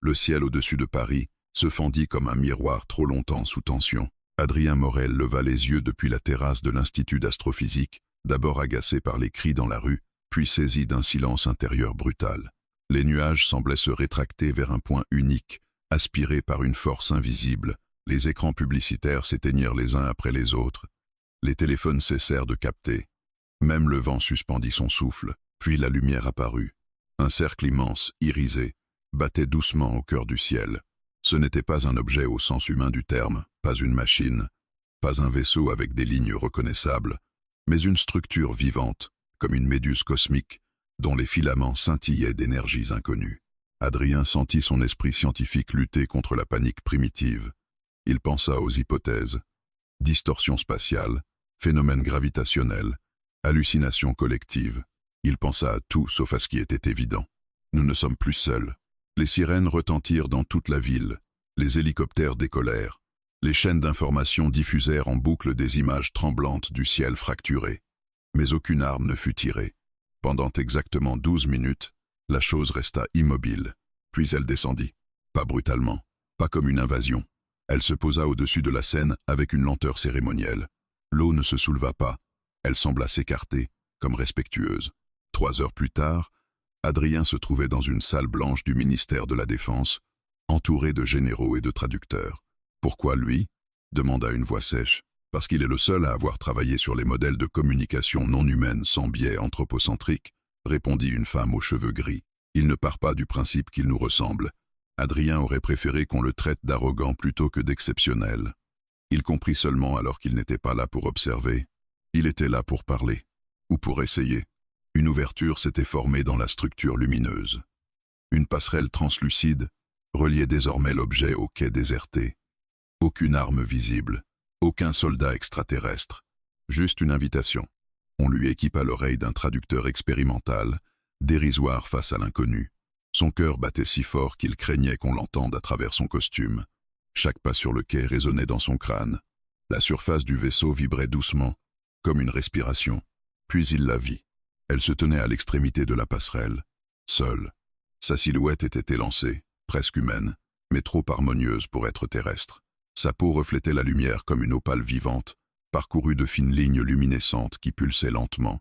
Le ciel au-dessus de Paris se fendit comme un miroir trop longtemps sous tension. Adrien Morel leva les yeux depuis la terrasse de l'Institut d'astrophysique, d'abord agacé par les cris dans la rue, puis saisi d'un silence intérieur brutal. Les nuages semblaient se rétracter vers un point unique, aspirés par une force invisible. Les écrans publicitaires s'éteignirent les uns après les autres. Les téléphones cessèrent de capter. Même le vent suspendit son souffle, puis la lumière apparut. Un cercle immense, irisé, battait doucement au cœur du ciel. Ce n'était pas un objet au sens humain du terme, pas une machine, pas un vaisseau avec des lignes reconnaissables, mais une structure vivante, comme une méduse cosmique, dont les filaments scintillaient d'énergies inconnues. Adrien sentit son esprit scientifique lutter contre la panique primitive. Il pensa aux hypothèses: distorsion spatiale, phénomène gravitationnel, hallucination collective. Il pensa à tout sauf à ce qui était évident. Nous ne sommes plus seuls. Les sirènes retentirent dans toute la ville. Les hélicoptères décollèrent. Les chaînes d'information diffusèrent en boucle des images tremblantes du ciel fracturé. Mais aucune arme ne fut tirée. Pendant exactement 12 minutes, la chose resta immobile. Puis elle descendit. Pas brutalement, pas comme une invasion. Elle se posa au-dessus de la Seine avec une lenteur cérémonielle. L'eau ne se souleva pas. Elle sembla s'écarter, comme respectueuse. 3 heures plus tard, Adrien se trouvait dans une salle blanche du ministère de la Défense, entouré de généraux et de traducteurs. « Pourquoi lui ?» demanda une voix sèche. « Parce qu'il est le seul à avoir travaillé sur les modèles de communication non humaine sans biais anthropocentrique », répondit une femme aux cheveux gris. « Il ne part pas du principe qu'il nous ressemble. Adrien aurait préféré qu'on le traite d'arrogant plutôt que d'exceptionnel. Il comprit seulement alors qu'il n'était pas là pour observer. Il était là pour parler, ou pour essayer. Une ouverture s'était formée dans la structure lumineuse. Une passerelle translucide reliait désormais l'objet au quai déserté. Aucune arme visible, aucun soldat extraterrestre, juste une invitation. On lui équipa l'oreille d'un traducteur expérimental, dérisoire face à l'inconnu. Son cœur battait si fort qu'il craignait qu'on l'entende à travers son costume. Chaque pas sur le quai résonnait dans son crâne. La surface du vaisseau vibrait doucement, comme une respiration. Puis il la vit. Elle se tenait à l'extrémité de la passerelle, seule. Sa silhouette était élancée, presque humaine, mais trop harmonieuse pour être terrestre. Sa peau reflétait la lumière comme une opale vivante, parcourue de fines lignes luminescentes qui pulsaient lentement.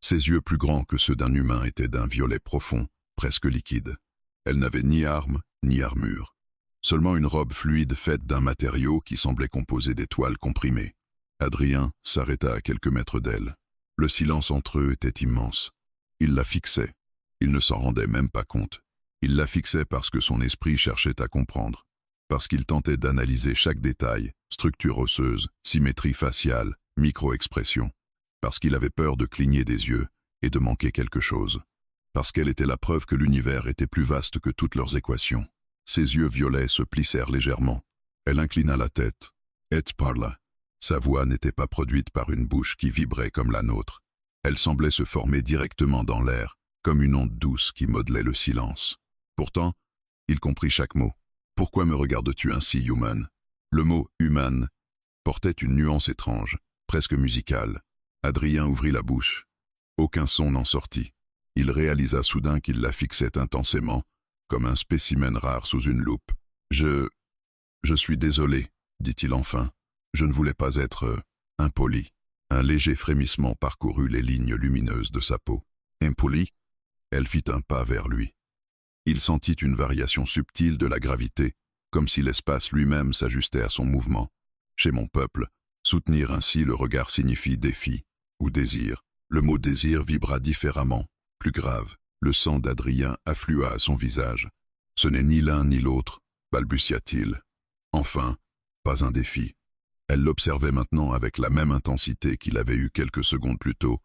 Ses yeux plus grands que ceux d'un humain étaient d'un violet profond, presque liquide. Elle n'avait ni arme, ni armure. Seulement une robe fluide faite d'un matériau qui semblait composé d'étoiles comprimées. Adrien s'arrêta à quelques mètres d'elle. Le silence entre eux était immense. Il la fixait. Il ne s'en rendait même pas compte. Il la fixait parce que son esprit cherchait à comprendre. Parce qu'il tentait d'analyser chaque détail, structure osseuse, symétrie faciale, micro-expression. Parce qu'il avait peur de cligner des yeux et de manquer quelque chose. Parce qu'elle était la preuve que l'univers était plus vaste que toutes leurs équations. Ses yeux violets se plissèrent légèrement. Elle inclina la tête. Et parla. Sa voix n'était pas produite par une bouche qui vibrait comme la nôtre. Elle semblait se former directement dans l'air, comme une onde douce qui modelait le silence. Pourtant, il comprit chaque mot. « Pourquoi me regardes-tu ainsi, human ?» Le mot « human » portait une nuance étrange, presque musicale. Adrien ouvrit la bouche. Aucun son n'en sortit. Il réalisa soudain qu'il la fixait intensément, comme un spécimen rare sous une loupe. « Je suis désolé, » dit-il enfin. « Je ne voulais pas être impoli. » Un léger frémissement parcourut les lignes lumineuses de sa peau. « Impoli ?» Elle fit un pas vers lui. Il sentit une variation subtile de la gravité, comme si l'espace lui-même s'ajustait à son mouvement. Chez mon peuple, soutenir ainsi le regard signifie défi ou désir. Le mot désir vibra différemment, plus grave. Le sang d'Adrien afflua à son visage. « Ce n'est ni l'un ni l'autre, » balbutia-t-il. Enfin, pas un défi. Elle l'observait maintenant avec la même intensité qu'il avait eue quelques secondes plus tôt.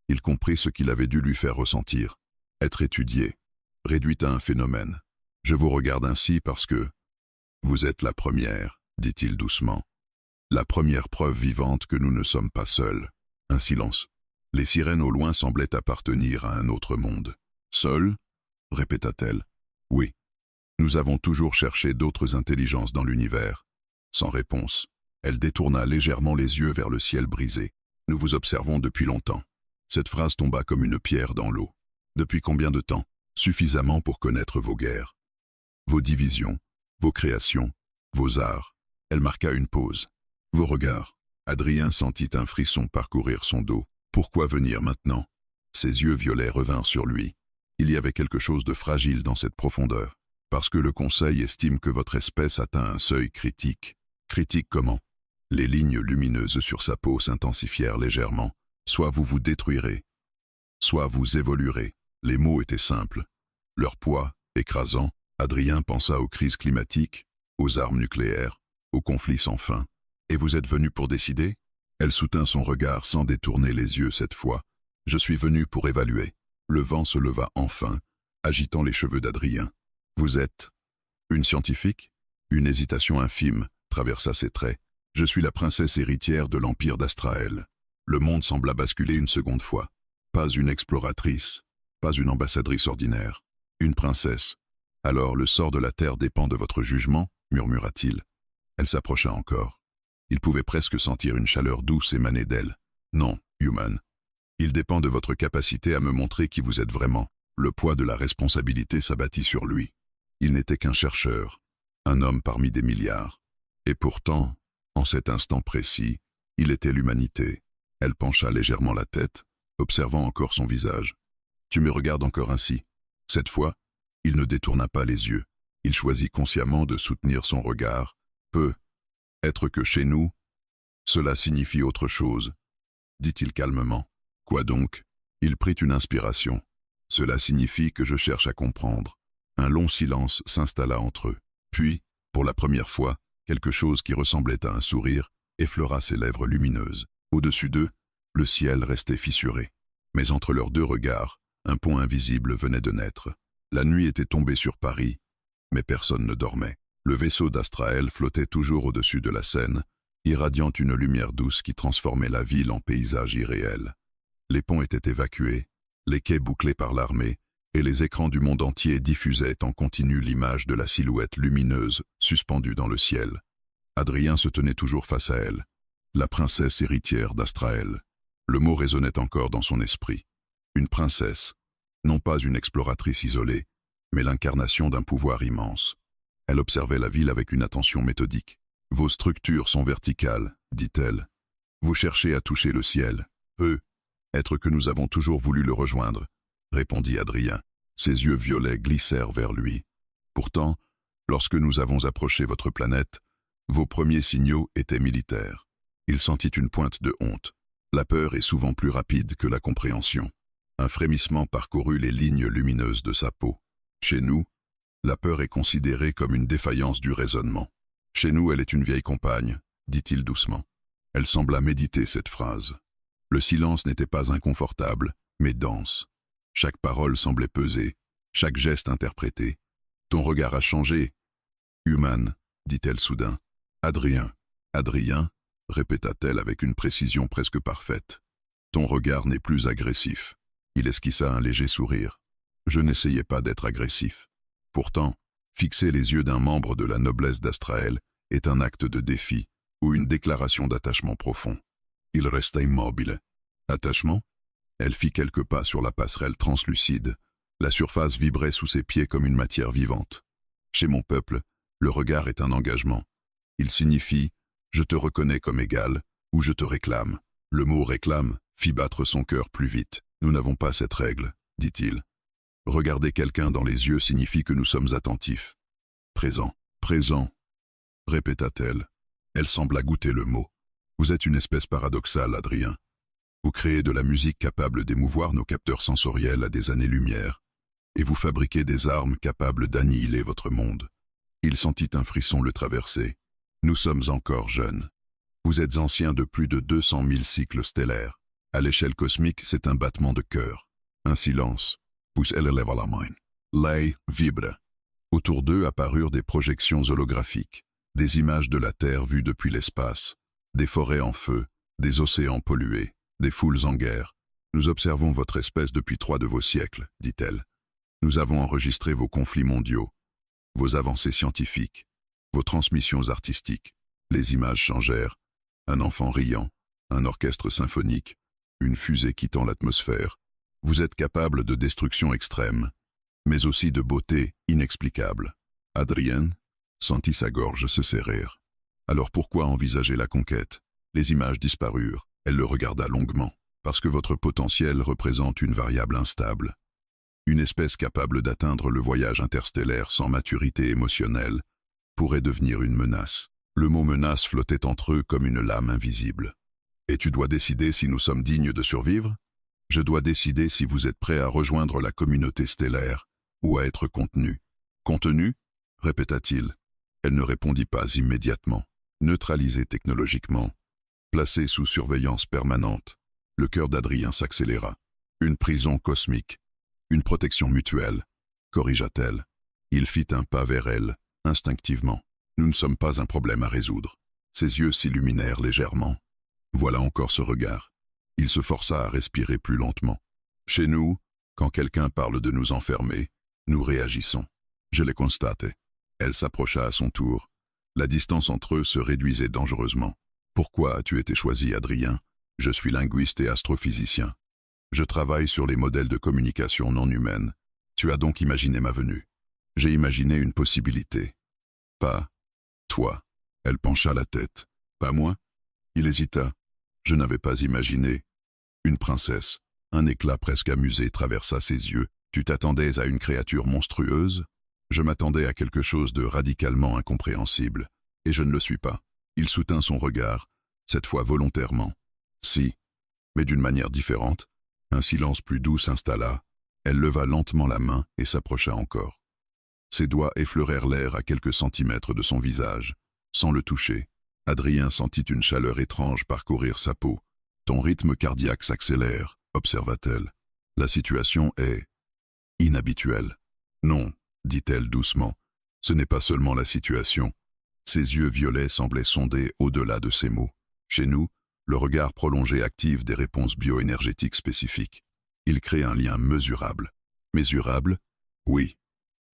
Il comprit ce qu'il avait dû lui faire ressentir. Être étudié, réduit à un phénomène. « Je vous regarde ainsi parce que... » « Vous êtes la première, » dit-il doucement. « La première preuve vivante que nous ne sommes pas seuls. » Un silence. Les sirènes au loin semblaient appartenir à un autre monde. « Seuls » répéta-t-elle. « Oui. Nous avons toujours cherché d'autres intelligences dans l'univers. » Sans réponse. Elle détourna légèrement les yeux vers le ciel brisé. « Nous vous observons depuis longtemps. » Cette phrase tomba comme une pierre dans l'eau. « Depuis combien de temps ? Suffisamment pour connaître vos guerres. vos divisions, vos créations, vos arts. Elle marqua une pause. Vos regards. Adrien sentit un frisson parcourir son dos. Pourquoi venir maintenant? Ses yeux violets revinrent sur lui. Il y avait quelque chose de fragile dans cette profondeur. Parce que le Conseil estime que votre espèce atteint un seuil critique. Critique comment? Les lignes lumineuses sur sa peau s'intensifièrent légèrement. Soit vous vous détruirez, soit vous évoluerez. Les mots étaient simples. Leur poids, écrasant, Adrien pensa aux crises climatiques, aux armes nucléaires, aux conflits sans fin. Et vous êtes venu pour décider? Elle soutint son regard sans détourner les yeux cette fois. Je suis venu pour évaluer. Le vent se leva enfin, agitant les cheveux d'Adrien. Vous êtes une scientifique? Une hésitation infime traversa ses traits. Je suis la princesse héritière de l'empire d'Astraël. Le monde sembla basculer une seconde fois. Pas une exploratrice, pas une ambassadrice ordinaire. Une princesse. Alors le sort de la terre dépend de votre jugement, murmura-t-il. Elle s'approcha encore. Il pouvait presque sentir une chaleur douce émaner d'elle. Non, Human. Il dépend de votre capacité à me montrer qui vous êtes vraiment. Le poids de la responsabilité s'abattit sur lui. Il n'était qu'un chercheur, un homme parmi des milliards. Et pourtant, en cet instant précis, il était l'humanité. Elle pencha légèrement la tête, observant encore son visage. Tu me regardes encore ainsi. Cette fois, il ne détourna pas les yeux. Il choisit consciemment de soutenir son regard. Peut être que chez nous, cela signifie autre chose, dit-il calmement. Quoi donc? Il prit une inspiration. Cela signifie que je cherche à comprendre. Un long silence s'installa entre eux. Puis, pour la première fois, quelque chose qui ressemblait à un sourire effleura ses lèvres lumineuses. Au-dessus d'eux, le ciel restait fissuré. Mais entre leurs deux regards, un pont invisible venait de naître. La nuit était tombée sur Paris, mais personne ne dormait. Le vaisseau d'Astraël flottait toujours au-dessus de la Seine, irradiant une lumière douce qui transformait la ville en paysage irréel. Les ponts étaient évacués, les quais bouclés par l'armée, et les écrans du monde entier diffusaient en continu l'image de la silhouette lumineuse suspendue dans le ciel. Adrien se tenait toujours face à elle, la princesse héritière d'Astraël. Le mot résonnait encore dans son esprit. Une princesse, non pas une exploratrice isolée, mais l'incarnation d'un pouvoir immense. Elle observait la ville avec une attention méthodique. « Vos structures sont verticales, dit-elle. Vous cherchez à toucher le ciel. Être que nous avons toujours voulu le rejoindre, répondit Adrien. Ses yeux violets glissèrent vers lui. Pourtant, lorsque nous avons approché votre planète, vos premiers signaux étaient militaires. Il sentit une pointe de honte. La peur est souvent plus rapide que la compréhension. Un frémissement parcourut les lignes lumineuses de sa peau. Chez nous, la peur est considérée comme une défaillance du raisonnement. Chez nous, elle est une vieille compagne, dit-il doucement. Elle sembla méditer cette phrase. Le silence n'était pas inconfortable, mais dense. Chaque parole semblait peser, chaque geste interprété. Ton regard a changé. Human, dit-elle soudain. Adrien. Adrien, répéta-t-elle avec une précision presque parfaite. Ton regard n'est plus agressif. Il esquissa un léger sourire. Je n'essayais pas d'être agressif. Pourtant, fixer les yeux d'un membre de la noblesse d'Astraël est un acte de défi ou une déclaration d'attachement profond. Il resta immobile. Attachement? Elle fit quelques pas sur la passerelle translucide. La surface vibrait sous ses pieds comme une matière vivante. Chez mon peuple, le regard est un engagement. Il signifie « je te reconnais comme égal » ou « je te réclame ». Le mot « réclame » fit battre son cœur plus vite. Nous n'avons pas cette règle, dit-il. Regarder quelqu'un dans les yeux signifie que nous sommes attentifs. Présent, présent, répéta-t-elle. Elle sembla goûter le mot. Vous êtes une espèce paradoxale, Adrien. Vous créez de la musique capable d'émouvoir nos capteurs sensoriels à des années-lumière, et vous fabriquez des armes capables d'annihiler votre monde. Il sentit un frisson le traverser. Nous sommes encore jeunes. Vous êtes anciens de plus de 200 000 cycles stellaires. À l'échelle cosmique, c'est un battement de cœur. Un silence. Puis elle éleva la main. L'œil vibre. Autour d'eux apparurent des projections holographiques, des images de la Terre vues depuis l'espace, des forêts en feu, des océans pollués, des foules en guerre. Nous observons votre espèce depuis 3 de vos siècles, dit-elle. Nous avons enregistré vos conflits mondiaux, vos avancées scientifiques, vos transmissions artistiques. Les images changèrent. Un enfant riant, un orchestre symphonique, une fusée quittant l'atmosphère. Vous êtes capable de destruction extrême, mais aussi de beauté inexplicable. Adrien sentit sa gorge se serrer. Alors pourquoi envisager la conquête? Les images disparurent. Elle le regarda longuement. Parce que votre potentiel représente une variable instable. Une espèce capable d'atteindre le voyage interstellaire sans maturité émotionnelle pourrait devenir une menace. Le mot menace flottait entre eux comme une lame invisible. Et tu dois décider si nous sommes dignes de survivre? Je dois décider si vous êtes prêt à rejoindre la communauté stellaire ou à être contenu. Contenu? Répéta-t-il. Elle ne répondit pas immédiatement. Neutralisée technologiquement, placée sous surveillance permanente, le cœur d'Adrien s'accéléra. Une prison cosmique, une protection mutuelle, corrigea-t-elle. Il fit un pas vers elle, instinctivement. Nous ne sommes pas un problème à résoudre. Ses yeux s'illuminèrent légèrement. Voilà encore ce regard. Il se força à respirer plus lentement. Chez nous, quand quelqu'un parle de nous enfermer, nous réagissons. Je l'ai constaté. Elle s'approcha à son tour. La distance entre eux se réduisait dangereusement. Pourquoi as-tu été choisi, Adrien? Je suis linguiste et astrophysicien. Je travaille sur les modèles de communication non humaine. Tu as donc imaginé ma venue. J'ai imaginé une possibilité. Pas toi. Elle pencha la tête. Pas moi? Il hésita. Je n'avais pas imaginé. Une princesse. Un éclat presque amusé traversa ses yeux. Tu t'attendais à une créature monstrueuse? Je m'attendais à quelque chose de radicalement incompréhensible. Et je ne le suis pas. Il soutint son regard, cette fois volontairement. Si, mais d'une manière différente. Un silence plus doux s'installa. Elle leva lentement la main et s'approcha encore. Ses doigts effleurèrent l'air à quelques centimètres de son visage. Sans le toucher, Adrien sentit une chaleur étrange parcourir sa peau. Ton rythme cardiaque s'accélère, observa-t-elle. La situation est inhabituelle. Non, dit-elle doucement. Ce n'est pas seulement la situation. Ses yeux violets semblaient sonder au-delà de ses mots. Chez nous, le regard prolongé active des réponses bioénergétiques spécifiques. Il crée un lien mesurable. Mesurable? Oui.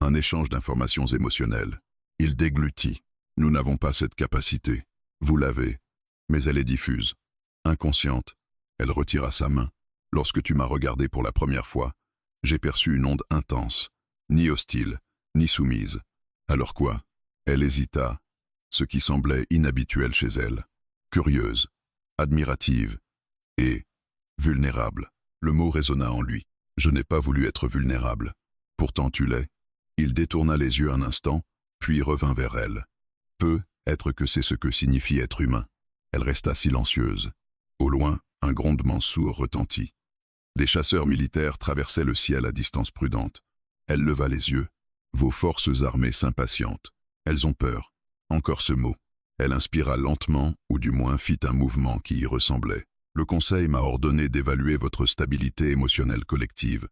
Un échange d'informations émotionnelles. Il déglutit. Nous n'avons pas cette capacité. Vous l'avez. Mais elle est diffuse. Inconsciente. Elle retira sa main. Lorsque tu m'as regardé pour la première fois, j'ai perçu une onde intense. Ni hostile, ni soumise. Alors quoi? Elle hésita. Ce qui semblait inhabituel chez elle. Curieuse. Admirative et vulnérable. Le mot résonna en lui. Je n'ai pas voulu être vulnérable. Pourtant tu l'es. Il détourna les yeux un instant, puis revint vers elle. Peut être que c'est ce que signifie être humain. Elle resta silencieuse. Au loin, un grondement sourd retentit. Des chasseurs militaires traversaient le ciel à distance prudente. Elle leva les yeux. Vos forces armées s'impatientent. Elles ont peur. Encore ce mot. Elle inspira lentement, ou du moins fit un mouvement qui y ressemblait. Le conseil m'a ordonné d'évaluer votre stabilité émotionnelle collective.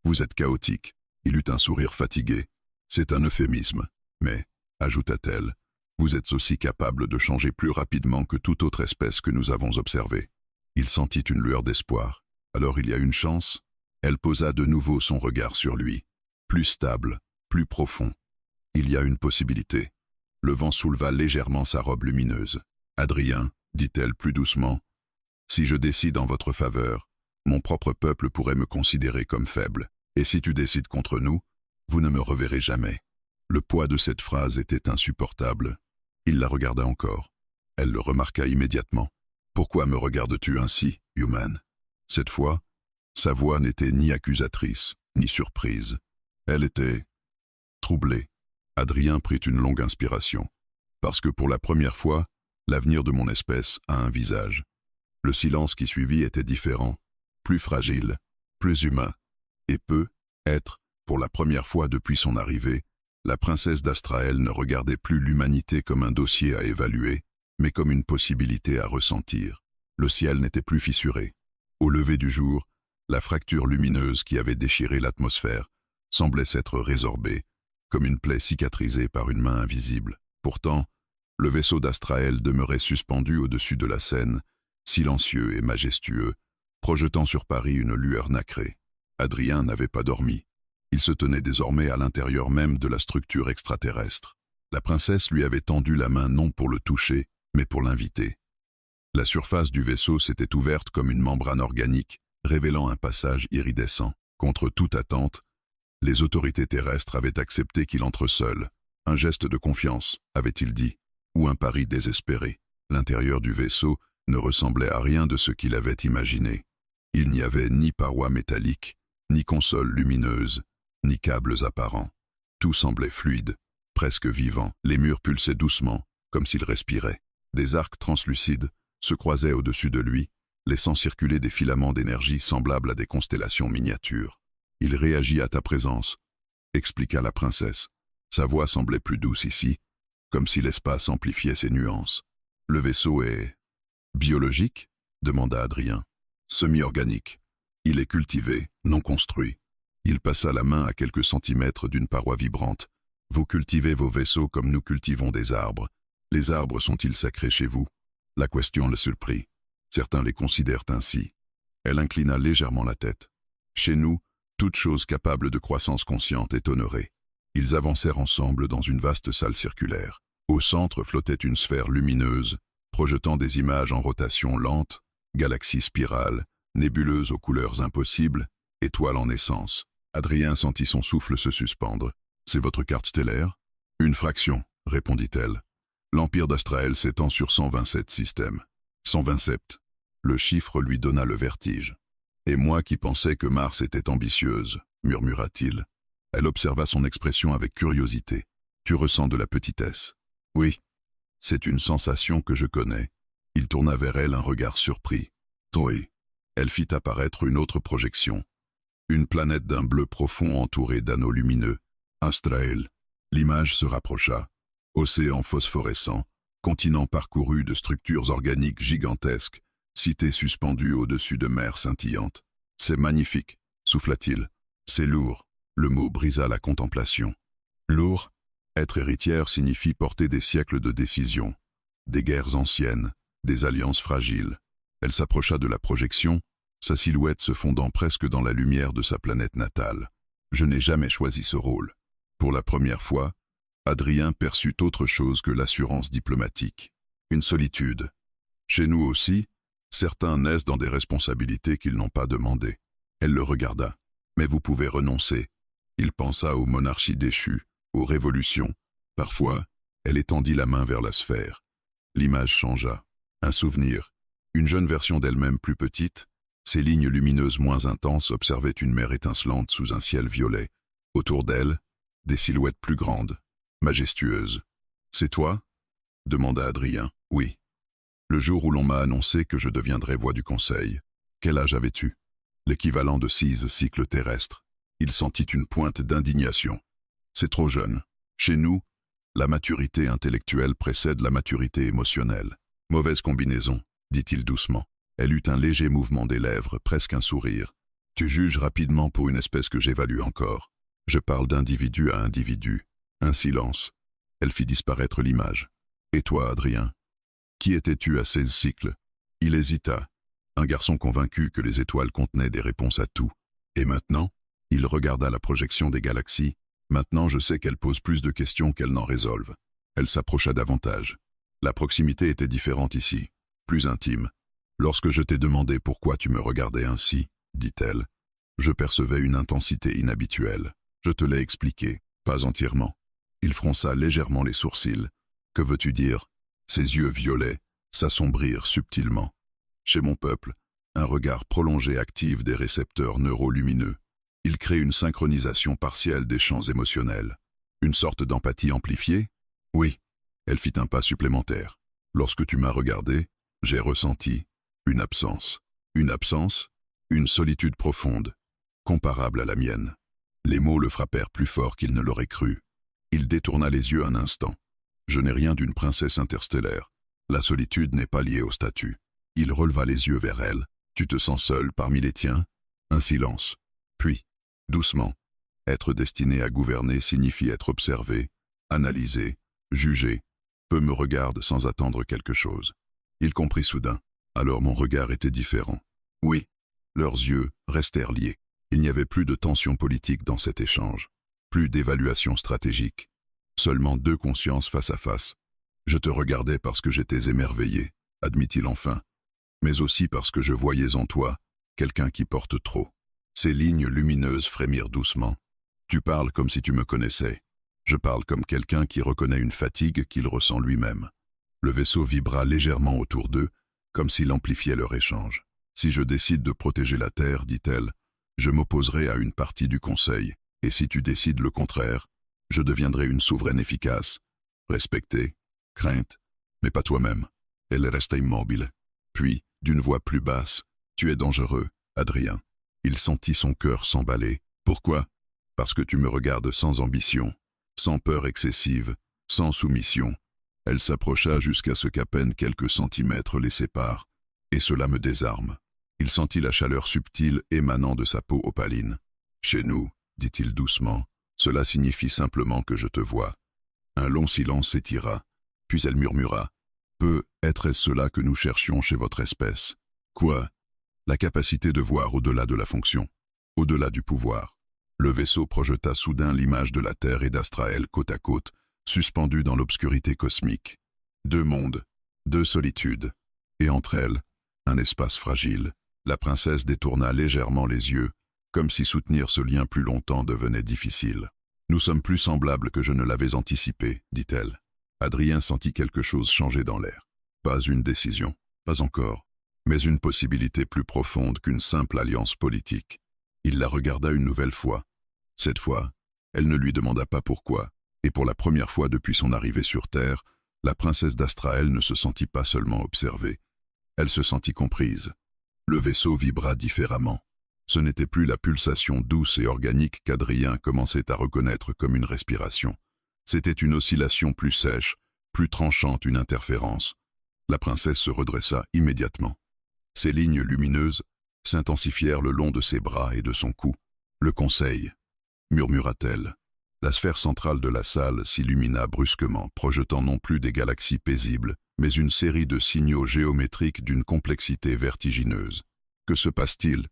Vous êtes chaotique. Il eut un sourire fatigué. C'est un euphémisme. Mais, ajouta-t-elle, vous êtes aussi capable de changer plus rapidement que toute autre espèce que nous avons observée. Il sentit une lueur d'espoir. Alors il y a une chance? Elle posa de nouveau son regard sur lui. Plus stable, plus profond. Il y a une possibilité. Le vent souleva légèrement sa robe lumineuse. Adrien, dit-elle plus doucement, si je décide en votre faveur, mon propre peuple pourrait me considérer comme faible. Et si tu décides contre nous, vous ne me reverrez jamais. Le poids de cette phrase était insupportable. Il la regarda encore. Elle le remarqua immédiatement. Pourquoi me regardes-tu ainsi, Human? Cette fois, sa voix n'était ni accusatrice, ni surprise. Elle était troublée. Adrien prit une longue inspiration. Parce que pour la première fois, l'avenir de mon espèce a un visage. Le silence qui suivit était différent, plus fragile, plus humain, et peut-être, pour la première fois depuis son arrivée, la princesse d'Astraël ne regardait plus l'humanité comme un dossier à évaluer, mais comme une possibilité à ressentir. Le ciel n'était plus fissuré. Au lever du jour, la fracture lumineuse qui avait déchiré l'atmosphère semblait s'être résorbée, comme une plaie cicatrisée par une main invisible. Pourtant, le vaisseau d'Astraël demeurait suspendu au-dessus de la Seine, silencieux et majestueux, projetant sur Paris une lueur nacrée. Adrien n'avait pas dormi. Il se tenait désormais à l'intérieur même de la structure extraterrestre. La princesse lui avait tendu la main non pour le toucher, mais pour l'inviter. La surface du vaisseau s'était ouverte comme une membrane organique, révélant un passage iridescent. Contre toute attente, Les autorités terrestres avaient accepté qu'il entre seul. Un geste de confiance, avait-il dit, ou un pari désespéré. L'intérieur du vaisseau ne ressemblait à rien de ce qu'il avait imaginé. Il n'y avait ni parois métalliques, ni console lumineuse, ni câbles apparents. Tout semblait fluide, presque vivant. Les murs pulsaient doucement, comme s'ils respiraient. Des arcs translucides se croisaient au-dessus de lui, laissant circuler des filaments d'énergie semblables à des constellations miniatures. « Il réagit à ta présence », expliqua la princesse. Sa voix semblait plus douce ici, comme si l'espace amplifiait ses nuances. « Le vaisseau est... biologique ?» demanda Adrien. « Semi-organique. Il est cultivé, non construit. » Il passa la main à quelques centimètres d'une paroi vibrante. « Vous cultivez vos vaisseaux comme nous cultivons des arbres. Les arbres sont-ils sacrés chez vous ?» La question le surprit. Certains les considèrent ainsi. Elle inclina légèrement la tête. « Chez nous, toute chose capable de croissance consciente est honorée. » Ils avancèrent ensemble dans une vaste salle circulaire. Au centre flottait une sphère lumineuse, projetant des images en rotation lente, galaxies spirales, nébuleuses aux couleurs impossibles, étoiles en naissance. Adrien sentit son souffle se suspendre. « C'est votre carte stellaire ?»« Une fraction, » répondit-elle. « L'Empire d'Astraël s'étend sur 127 systèmes. 127. Le chiffre lui donna le vertige. « Et moi qui pensais que Mars était ambitieuse, » murmura-t-il. Elle observa son expression avec curiosité. « Tu ressens de la petitesse ?»« Oui. C'est une sensation que je connais. » Il tourna vers elle un regard surpris. « Oui. » Elle fit apparaître une autre projection. Une planète d'un bleu profond entourée d'anneaux lumineux. Astraël. L'image se rapprocha. Océan phosphorescent, continent parcouru de structures organiques gigantesques, cité suspendue au-dessus de mers scintillantes. « C'est magnifique, » souffla-t-il. « C'est lourd. » Le mot brisa la contemplation. Lourd, être héritière signifie porter des siècles de décisions, des guerres anciennes, des alliances fragiles. Elle s'approcha de la projection, sa silhouette se fondant presque dans la lumière de sa planète natale. Je n'ai jamais choisi ce rôle. Pour la première fois, Adrien perçut autre chose que l'assurance diplomatique. Une solitude. Chez nous aussi, certains naissent dans des responsabilités qu'ils n'ont pas demandées. Elle le regarda. Mais vous pouvez renoncer. Il pensa aux monarchies déchues, aux révolutions. Parfois, elle étendit la main vers la sphère. L'image changea. Un souvenir. Une jeune version d'elle-même plus petite, ses lignes lumineuses moins intenses observaient une mer étincelante sous un ciel violet. Autour d'elle, des silhouettes plus grandes, majestueuses. « C'est toi ?» demanda Adrien. « Oui. Le jour où l'on m'a annoncé que je deviendrais voix du conseil. Quel âge avais-tu » ? L'équivalent de 6 cycles terrestres. Il sentit une pointe d'indignation. C'est trop jeune. Chez nous, la maturité intellectuelle précède la maturité émotionnelle. Mauvaise combinaison, dit-il doucement. Elle eut un léger mouvement des lèvres, presque un sourire. Tu juges rapidement pour une espèce que j'évalue encore. Je parle d'individu à individu. Un silence. Elle fit disparaître l'image. Et toi, Adrien? Qui étais-tu à 16 cycles? Il hésita. Un garçon convaincu que les étoiles contenaient des réponses à tout. Et maintenant? Il regarda la projection des galaxies. Maintenant, je sais qu'elles posent plus de questions qu'elles n'en résolvent. Elle s'approcha davantage. La proximité était différente ici, plus intime. Lorsque je t'ai demandé pourquoi tu me regardais ainsi, dit-elle, je percevais une intensité inhabituelle. Je te l'ai expliqué, pas entièrement. Il fronça légèrement les sourcils. Que veux-tu dire? Ses yeux violets s'assombrirent subtilement. Chez mon peuple, un regard prolongé active des récepteurs neurolumineux. Il crée une synchronisation partielle des champs émotionnels. Une sorte d'empathie amplifiée? Oui. Elle fit un pas supplémentaire. Lorsque tu m'as regardé, j'ai ressenti une absence. Une absence? Une solitude profonde, comparable à la mienne. Les mots le frappèrent plus fort qu'il ne l'aurait cru. Il détourna les yeux un instant. Je n'ai rien d'une princesse interstellaire. La solitude n'est pas liée au statut. Il releva les yeux vers elle. Tu te sens seul parmi les tiens? Un silence. Puis, doucement, être destiné à gouverner signifie être observé, analysé, jugé. Peu me regarde sans attendre quelque chose. Il comprit soudain. Alors mon regard était différent. Oui, leurs yeux restèrent liés. Il n'y avait plus de tension politique dans cet échange, plus d'évaluation stratégique. Seulement deux consciences face à face. Je te regardais parce que j'étais émerveillé, admit-il enfin, mais aussi parce que je voyais en toi quelqu'un qui porte trop. Ses lignes lumineuses frémirent doucement. Tu parles comme si tu me connaissais. Je parle comme quelqu'un qui reconnaît une fatigue qu'il ressent lui-même. Le vaisseau vibra légèrement autour d'eux, comme s'il amplifiait leur échange. Si je décide de protéger la Terre, dit-elle, je m'opposerai à une partie du Conseil, et si tu décides le contraire, je deviendrai une souveraine efficace, respectée, crainte, mais pas toi-même. Elle resta immobile. Puis, d'une voix plus basse, « Tu es dangereux, Adrien. » Il sentit son cœur s'emballer. « Pourquoi ? Parce que tu me regardes sans ambition, sans peur excessive, sans soumission. » Elle s'approcha jusqu'à ce qu'à peine quelques centimètres les séparent, et cela me désarme. Il sentit la chaleur subtile émanant de sa peau opaline. « Chez nous, dit-il doucement, cela signifie simplement que je te vois. » Un long silence s'étira, puis elle murmura. « Peut-être est-ce cela que nous cherchions chez votre espèce. » Quoi ? La capacité de voir au-delà de la fonction, au-delà du pouvoir. Le vaisseau projeta soudain l'image de la Terre et d'Astraël côte à côte, suspendus dans l'obscurité cosmique. Deux mondes, deux solitudes, et entre elles, un espace fragile. La princesse détourna légèrement les yeux, comme si soutenir ce lien plus longtemps devenait difficile. « Nous sommes plus semblables que je ne l'avais anticipé, dit-elle. Adrien sentit quelque chose changer dans l'air. Pas une décision, pas encore, mais une possibilité plus profonde qu'une simple alliance politique. Il la regarda une nouvelle fois. Cette fois, elle ne lui demanda pas pourquoi, et pour la première fois depuis son arrivée sur Terre, la princesse d'Astraël ne se sentit pas seulement observée, elle se sentit comprise. Le vaisseau vibra différemment. Ce n'était plus la pulsation douce et organique qu'Adrien commençait à reconnaître comme une respiration. C'était une oscillation plus sèche, plus tranchante, une interférence. La princesse se redressa immédiatement. Ses lignes lumineuses s'intensifièrent le long de ses bras et de son cou. « Le Conseil » murmura-t-elle. La sphère centrale de la salle s'illumina brusquement, projetant non plus des galaxies paisibles, mais une série de signaux géométriques d'une complexité vertigineuse. « Que se passe-t-il »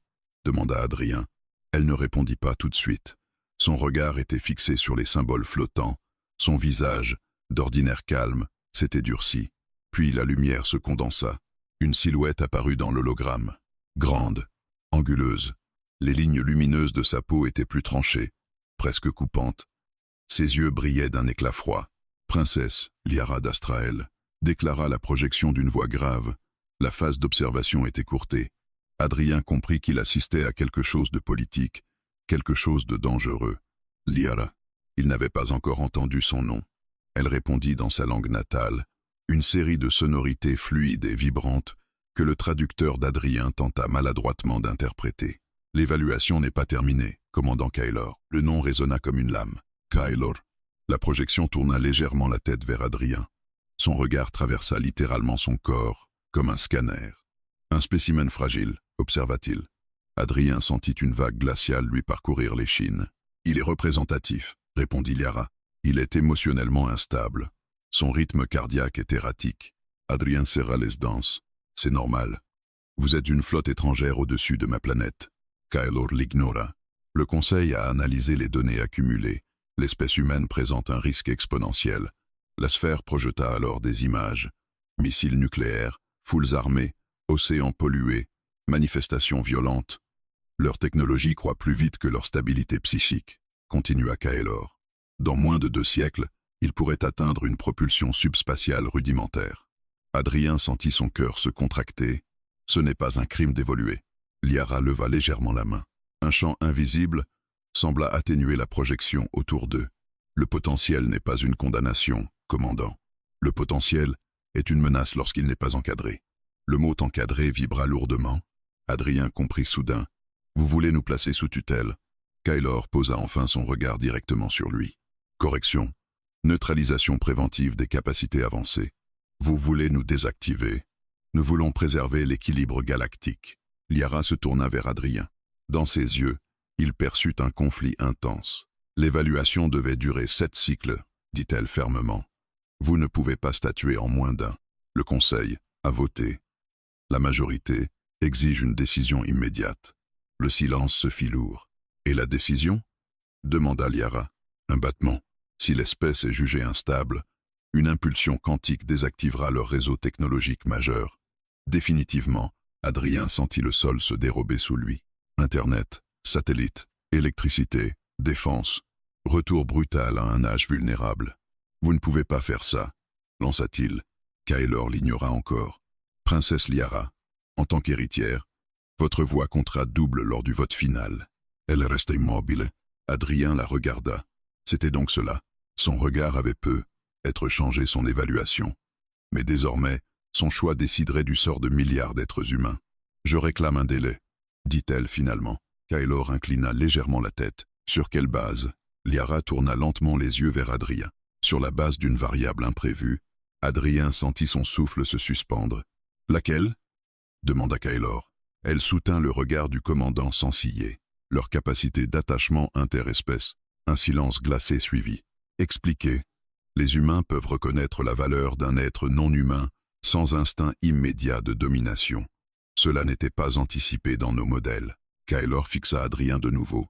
demanda Adrien. Elle ne répondit pas tout de suite. Son regard était fixé sur les symboles flottants. Son visage, d'ordinaire calme, s'était durci. Puis la lumière se condensa. Une silhouette apparut dans l'hologramme. Grande, anguleuse. Les lignes lumineuses de sa peau étaient plus tranchées, presque coupantes. Ses yeux brillaient d'un éclat froid. « Princesse, Liara d'Astraël », déclara la projection d'une voix grave. La phase d'observation était écourtée. Adrien comprit qu'il assistait à quelque chose de politique, quelque chose de dangereux. « Liara ». Il n'avait pas encore entendu son nom. Elle répondit dans sa langue natale, une série de sonorités fluides et vibrantes que le traducteur d'Adrien tenta maladroitement d'interpréter. « L'évaluation n'est pas terminée, commandant Kaelor. » Le nom résonna comme une lame. « Kaelor ». La projection tourna légèrement la tête vers Adrien. Son regard traversa littéralement son corps, comme un scanner. « Un spécimen fragile, observa-t-il. » Adrien sentit une vague glaciale lui parcourir l'échine. « Il est représentatif, » répondit Liara. « Il est émotionnellement instable. Son rythme cardiaque est erratique. » Adrien serra les dents. « C'est normal. Vous êtes une flotte étrangère au-dessus de ma planète. » Kaelor l'ignora. Le Conseil a analysé les données accumulées. L'espèce humaine présente un risque exponentiel. La sphère projeta alors des images. Missiles nucléaires, foules armées, océans pollués, manifestations violentes. Leur technologie croît plus vite que leur stabilité psychique, continua Kaelor. Dans moins de 2 siècles, ils pourraient atteindre une propulsion subspatiale rudimentaire. Adrien sentit son cœur se contracter. Ce n'est pas un crime d'évoluer. Liara leva légèrement la main. Un champ invisible sembla atténuer la projection autour d'eux. Le potentiel n'est pas une condamnation, commandant. Le potentiel est une menace lorsqu'il n'est pas encadré. Le mot encadré vibra lourdement. Adrien comprit soudain. Vous voulez nous placer sous tutelle. Kaelor posa enfin son regard directement sur lui. Correction. Neutralisation préventive des capacités avancées. Vous voulez nous désactiver. Nous voulons préserver l'équilibre galactique. Liara se tourna vers Adrien. Dans ses yeux, il perçut un conflit intense. L'évaluation devait durer 7 cycles, dit-elle fermement. Vous ne pouvez pas statuer en moins d'un. Le Conseil a voté. La majorité exige une décision immédiate. Le silence se fit lourd. Et la décision ? Demanda Liara. Un battement. Si l'espèce est jugée instable, une impulsion quantique désactivera leur réseau technologique majeur. Définitivement, Adrien sentit le sol se dérober sous lui. Internet, satellites, électricité, défense, Retour brutal à un âge vulnérable. Vous ne pouvez pas faire ça, lança-t-il. Kaelor l'ignora encore. Princesse Liara, en tant qu'héritière, votre voix comptera double lors du vote final. Elle resta immobile. Adrien la regarda. C'était donc cela. Son regard avait être changé son évaluation. Mais désormais, son choix déciderait du sort de milliards d'êtres humains. Je réclame un délai, dit-elle finalement. Kaelor inclina légèrement la tête. Sur quelle base? Liara tourna lentement les yeux vers Adrien. Sur la base d'une variable imprévue, Adrien sentit son souffle se suspendre. Laquelle? Demanda Kaelor. Elle soutint le regard du commandant sans ciller. Leur capacité d'attachement interespèce. Un silence glacé suivit. Expliquez. Les humains peuvent reconnaître la valeur d'un être non humain sans instinct immédiat de domination. Cela n'était pas anticipé dans nos modèles. Kaelor fixa Adrien de nouveau.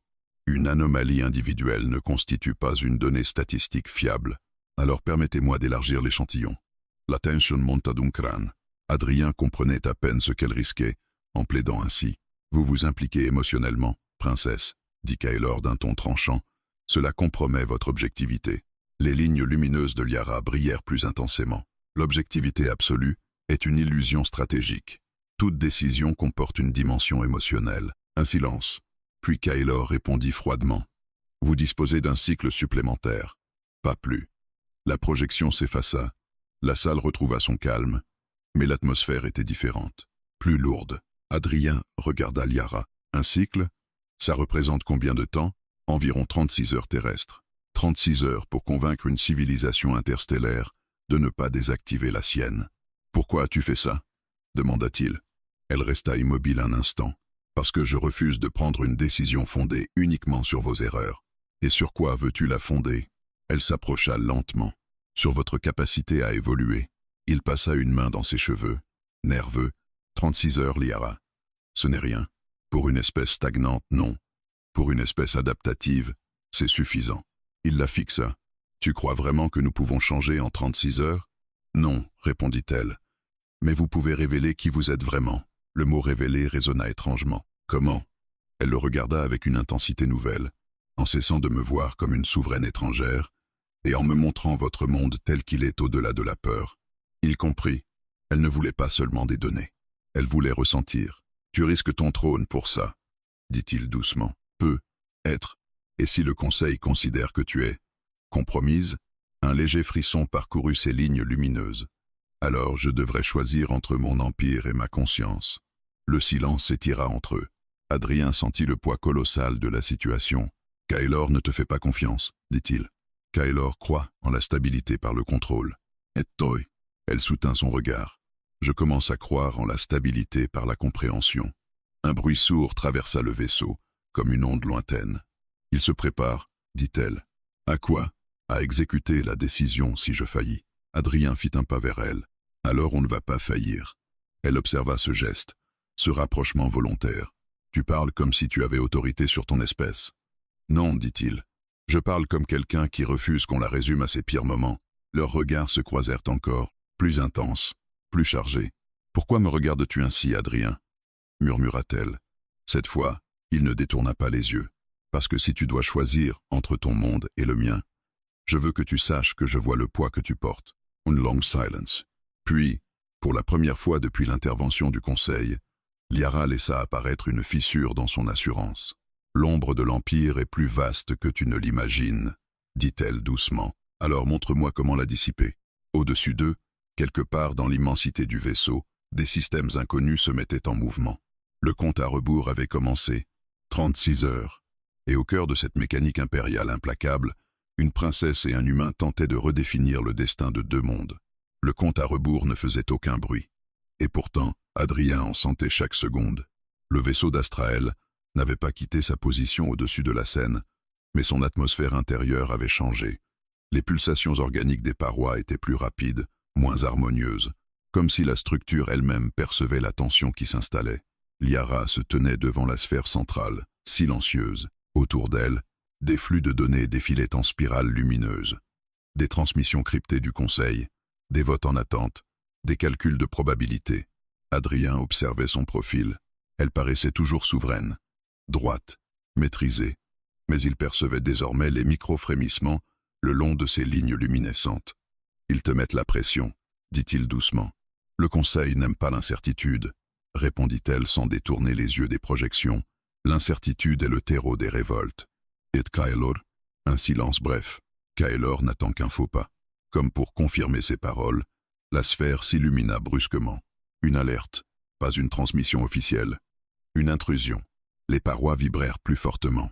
Une anomalie individuelle ne constitue pas une donnée statistique fiable. Alors permettez-moi d'élargir l'échantillon. La tension monta d'un crâne. Adrien comprenait à peine ce qu'elle risquait, en plaidant ainsi. Vous vous impliquez émotionnellement, princesse, dit Kaelor d'un ton tranchant. Cela compromet votre objectivité. Les lignes lumineuses de Liara brillèrent plus intensément. L'objectivité absolue est une illusion stratégique. Toute décision comporte une dimension émotionnelle. Un silence. Puis Kaelor répondit froidement. Vous disposez d'un cycle supplémentaire. Pas plus. La projection s'effaça. La salle retrouva son calme. Mais l'atmosphère était différente. Plus lourde. Adrien regarda Liara. Un cycle? Ça représente combien de temps? Environ 36 heures terrestres. 36 heures pour convaincre une civilisation interstellaire de ne pas désactiver la sienne. Pourquoi as-tu fait ça? Demanda-t-il. Elle resta immobile un instant. Parce que je refuse de prendre une décision fondée uniquement sur vos erreurs. Et sur quoi veux-tu la fonder? Elle s'approcha lentement. Sur votre capacité à évoluer. Il passa une main dans ses cheveux. Nerveux. 36 heures, Liara. Ce n'est rien. Pour une espèce stagnante, non. Pour une espèce adaptative, c'est suffisant. Il la fixa. Tu crois vraiment que nous pouvons changer en 36 heures? Non, répondit-elle. Mais vous pouvez révéler qui vous êtes vraiment. Le mot révéler résonna étrangement. Comment? Elle le regarda avec une intensité nouvelle, en cessant de me voir comme une souveraine étrangère, et en me montrant votre monde tel qu'il est au-delà de la peur. Il comprit. Elle ne voulait pas seulement des données. Elle voulait ressentir. Tu risques ton trône pour ça, dit-il doucement. Peut être. Et si le Conseil considère que tu es compromise? Un léger frisson parcourut ses lignes lumineuses. Alors je devrais choisir entre mon empire et ma conscience. Le silence s'étira entre eux. Adrien sentit le poids colossal de la situation. Kaelor ne te fait pas confiance, dit-il. Kaelor croit en la stabilité par le contrôle. Et toi? Elle soutint son regard. Je commence à croire en la stabilité par la compréhension. Un bruit sourd traversa le vaisseau, comme une onde lointaine. Il se prépare, dit-elle. À quoi? À exécuter la décision si je faillis. Adrien fit un pas vers elle. Alors on ne va pas faillir. Elle observa ce geste, ce rapprochement volontaire. Tu parles comme si tu avais autorité sur ton espèce. Non, dit-il. Je parle comme quelqu'un qui refuse qu'on la résume à ses pires moments. Leurs regards se croisèrent encore, plus intenses, plus chargés. Pourquoi me regardes-tu ainsi, Adrien? Murmura-t-elle. Cette fois, il ne détourna pas les yeux. Parce que si tu dois choisir entre ton monde et le mien, je veux que tu saches que je vois le poids que tu portes. Une longue silence. Puis, pour la première fois depuis l'intervention du Conseil, Liara laissa apparaître une fissure dans son assurance. L'ombre de l'Empire est plus vaste que tu ne l'imagines, dit-elle doucement. Alors montre-moi comment la dissiper. Au-dessus d'eux, quelque part dans l'immensité du vaisseau, des systèmes inconnus se mettaient en mouvement. Le compte à rebours avait commencé. 36 heures. Et au cœur de cette mécanique impériale implacable, une princesse et un humain tentaient de redéfinir le destin de deux mondes. Le compte à rebours ne faisait aucun bruit. Et pourtant, Adrien en sentait chaque seconde. Le vaisseau d'Astraël n'avait pas quitté sa position au-dessus de la scène, mais son atmosphère intérieure avait changé. Les pulsations organiques des parois étaient plus rapides, moins harmonieuses, comme si la structure elle-même percevait la tension qui s'installait. Liara se tenait devant la sphère centrale, silencieuse. Autour d'elle, des flux de données défilaient en spirale lumineuse. Des transmissions cryptées du Conseil, des votes en attente, des calculs de probabilité. Adrien observait son profil. Elle paraissait toujours souveraine, droite, maîtrisée. mais il percevait désormais les micro-frémissements le long de ces lignes luminescentes. « Ils te mettent la pression », dit-il doucement. « Le conseil n'aime pas l'incertitude », répondit-elle sans détourner les yeux des projections. « L'incertitude est le terreau des révoltes. » Et Kaelor, un silence bref. Kaelor n'attend qu'un faux pas. Comme pour confirmer ses paroles, la sphère s'illumina brusquement. Une alerte, pas une transmission officielle. Une intrusion. Les parois vibrèrent plus fortement.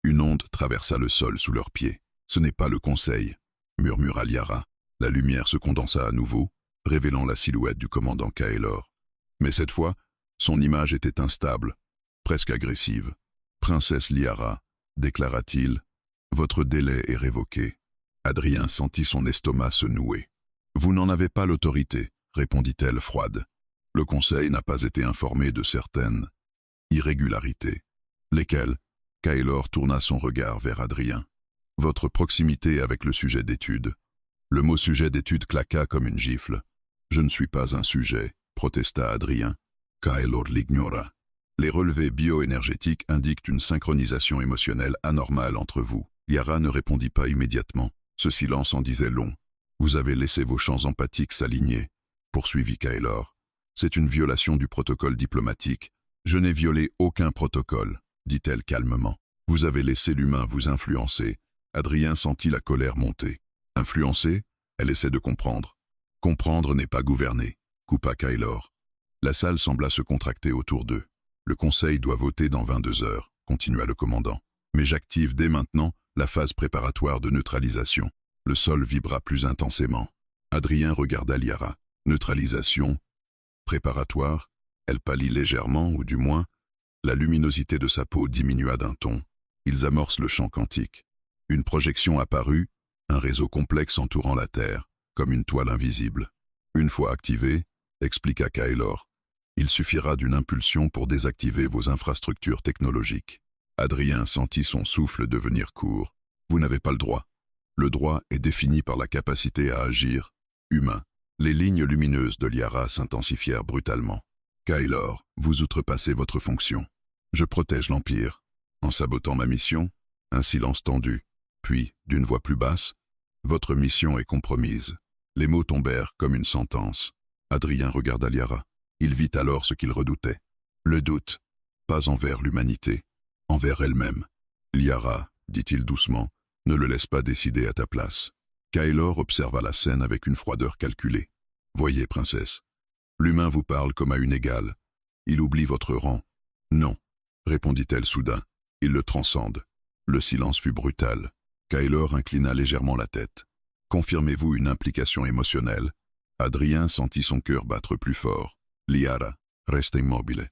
Une onde traversa le sol sous leurs pieds. « Ce n'est pas le conseil », murmura Liara. La lumière se condensa à nouveau, révélant la silhouette du commandant Kaelor. Mais cette fois, son image était instable, presque agressive. « Princesse Liara », déclara-t-il, « votre délai est révoqué. » Adrien sentit son estomac se nouer. « Vous n'en avez pas l'autorité », répondit-elle froide. « Le conseil n'a pas été informé de certaines irrégularités. » Lesquelles? Kaelor tourna son regard vers Adrien. « Votre proximité avec le sujet d'étude. » Le mot sujet d'étude claqua comme une gifle. « Je ne suis pas un sujet », protesta Adrien. Kaelor l'ignora. « Les relevés bioénergétiques indiquent une synchronisation émotionnelle anormale entre vous. » Liara ne répondit pas immédiatement. Ce silence en disait long. « Vous avez laissé vos champs empathiques s'aligner, » poursuivit Kaelor. « C'est une violation du protocole diplomatique. »« Je n'ai violé aucun protocole, » dit-elle calmement. « Vous avez laissé l'humain vous influencer. » Adrien sentit la colère monter. « Influencer ?» Elle essaie de comprendre. « Comprendre n'est pas gouverner, » coupa Kaelor. La salle sembla se contracter autour d'eux. « Le conseil doit voter dans 22 heures, » continua le commandant. « Mais j'active dès maintenant la phase préparatoire de neutralisation. » Le sol vibra plus intensément. Adrien regarda Liara. « Neutralisation préparatoire ?» Elle pâlit légèrement, ou du moins, la luminosité de sa peau diminua d'un ton. Ils amorcent le champ quantique. Une projection apparut, un réseau complexe entourant la Terre, comme une toile invisible. Une fois activé, expliqua Kaelor, il suffira d'une impulsion pour désactiver vos infrastructures technologiques. Adrien sentit son souffle devenir court. Vous n'avez pas le droit. Le droit est défini par la capacité à agir, humain. Les lignes lumineuses de Liara s'intensifièrent brutalement. Kaelor, vous outrepassez votre fonction. Je protège l'Empire. En sabotant ma mission, un silence tendu. Puis, d'une voix plus basse, votre mission est compromise. Les mots tombèrent comme une sentence. Adrien regarda Liara. Il vit alors ce qu'il redoutait. Le doute, pas envers l'humanité, envers elle-même. Liara, dit-il doucement, ne le laisse pas décider à ta place. Kaelor observa la scène avec une froideur calculée. Voyez, princesse, l'humain vous parle comme à une égale. Il oublie votre rang. Non, répondit-elle soudain. Il le transcende. Le silence fut brutal. Kaelor inclina légèrement la tête. Confirmez-vous une implication émotionnelle? Adrien sentit son cœur battre plus fort. Liara, reste immobile.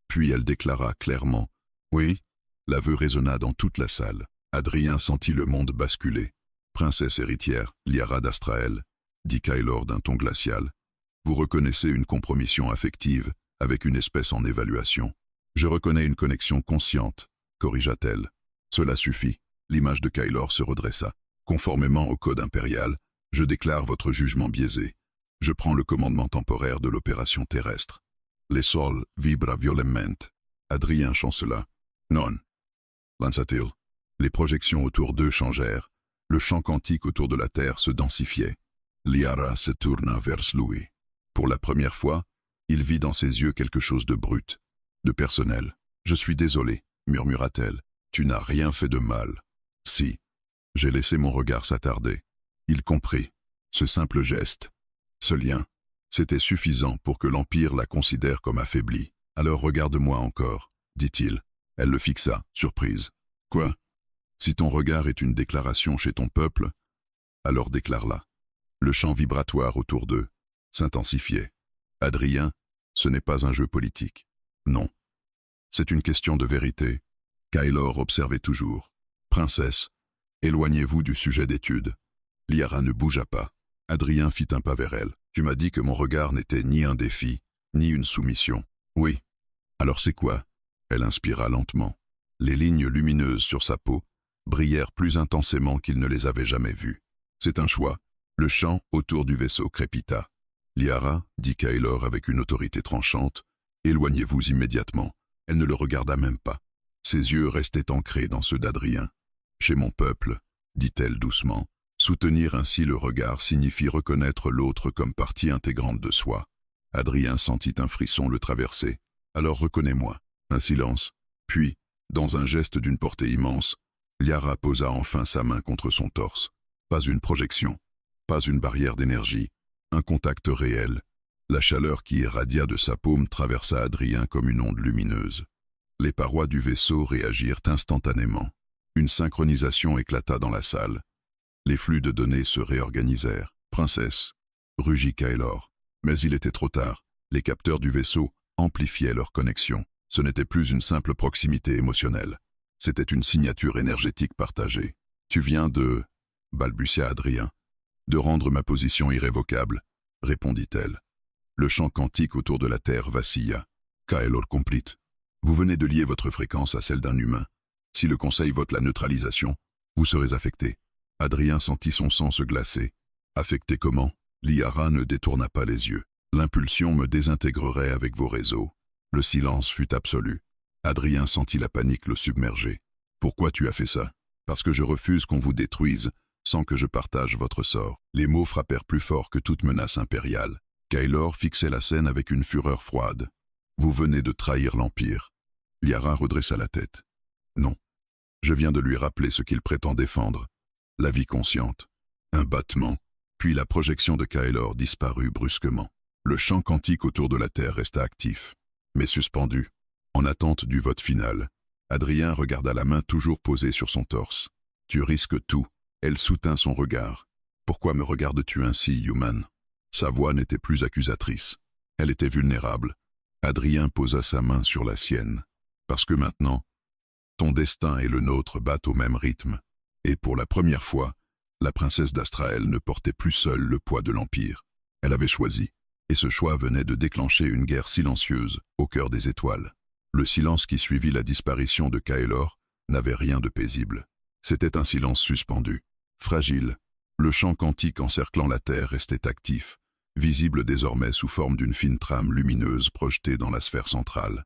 Puis elle déclara clairement. Oui. L'aveu résonna dans toute la salle. Adrien sentit le monde basculer. Princesse héritière, Liara d'Astraël, dit Kaelor d'un ton glacial. Vous reconnaissez une compromission affective avec une espèce en évaluation. Je reconnais une connexion consciente, corrigea-t-elle. Cela suffit. L'image de Kaelor se redressa. Conformément au code impérial, je déclare votre jugement biaisé. Je prends le commandement temporaire de l'opération terrestre. Les sols vibra violemment. Adrien chancela. Non. Lança-t-il. Les projections autour d'eux changèrent. Le champ quantique autour de la Terre se densifiait. Liara se tourna vers lui. Pour la première fois, il vit dans ses yeux quelque chose de brut, de personnel. « Je suis désolé, » murmura-t-elle. « Tu n'as rien fait de mal. » « Si. » J'ai laissé mon regard s'attarder. Il comprit. Ce simple geste, ce lien, c'était suffisant pour que l'Empire la considère comme affaiblie. « Alors regarde-moi encore, » dit-il. Elle le fixa, surprise. « Quoi ? Si ton regard est une déclaration chez ton peuple, alors déclare-la. » Le champ vibratoire autour d'eux s'intensifiait. « Adrien, ce n'est pas un jeu politique. Non. C'est une question de vérité. » Kaelor observait toujours. « Princesse, éloignez-vous du sujet d'étude. » Liara ne bougea pas. Adrien fit un pas vers elle. « Tu m'as dit que mon regard n'était ni un défi, ni une soumission. »« Oui. »« Alors c'est quoi ?» Elle inspira lentement. Les lignes lumineuses sur sa peau brillèrent plus intensément qu'il ne les avait jamais vues. « C'est un choix. » Le champ autour du vaisseau crépita. « Liara, » dit Kaelor avec une autorité tranchante, « éloignez-vous immédiatement. » Elle ne le regarda même pas. Ses yeux restaient ancrés dans ceux d'Adrien. Chez mon peuple, dit-elle doucement, soutenir ainsi le regard signifie reconnaître l'autre comme partie intégrante de soi. Adrien sentit un frisson le traverser. Alors reconnais-moi. Un silence. Puis, dans un geste d'une portée immense, Liara posa enfin sa main contre son torse. Pas une projection, pas une barrière d'énergie, un contact réel. La chaleur qui irradia de sa paume traversa Adrien comme une onde lumineuse. Les parois du vaisseau réagirent instantanément. Une synchronisation éclata dans la salle. Les flux de données se réorganisèrent. Princesse, rugit Kaelor. Mais il était trop tard. Les capteurs du vaisseau amplifiaient leur connexion. Ce n'était plus une simple proximité émotionnelle. C'était une signature énergétique partagée. Tu viens de... balbutia Adrien. De rendre ma position irrévocable, répondit-elle. Le champ quantique autour de la Terre vacilla. Kaelor complete. Vous venez de lier votre fréquence à celle d'un humain. Si le Conseil vote la neutralisation, vous serez affecté. Adrien sentit son sang se glacer. Affecté comment? Liara ne détourna pas les yeux. L'impulsion me désintégrerait avec vos réseaux. Le silence fut absolu. Adrien sentit la panique le submerger. Pourquoi tu as fait ça? Parce que je refuse qu'on vous détruise, sans que je partage votre sort. Les mots frappèrent plus fort que toute menace impériale. Kaelor fixait la scène avec une fureur froide. Vous venez de trahir l'Empire. Liara redressa la tête. Non. Je viens de lui rappeler ce qu'il prétend défendre. La vie consciente. Un battement. Puis la projection de Kaelor disparut brusquement. Le champ quantique autour de la Terre resta actif, mais suspendu, en attente du vote final. Adrien regarda la main toujours posée sur son torse. Tu risques tout. Elle soutint son regard. Pourquoi me regardes-tu ainsi, Human? Sa voix n'était plus accusatrice. Elle était vulnérable. Adrien posa sa main sur la sienne. Parce que maintenant, ton destin et le nôtre battent au même rythme. Et pour la première fois, la princesse d'Astraël ne portait plus seule le poids de l'Empire. Elle avait choisi. Et ce choix venait de déclencher une guerre silencieuse au cœur des étoiles. Le silence qui suivit la disparition de Kaelor n'avait rien de paisible. C'était un silence suspendu, fragile. Le champ quantique encerclant la Terre restait actif, visible désormais sous forme d'une fine trame lumineuse projetée dans la sphère centrale.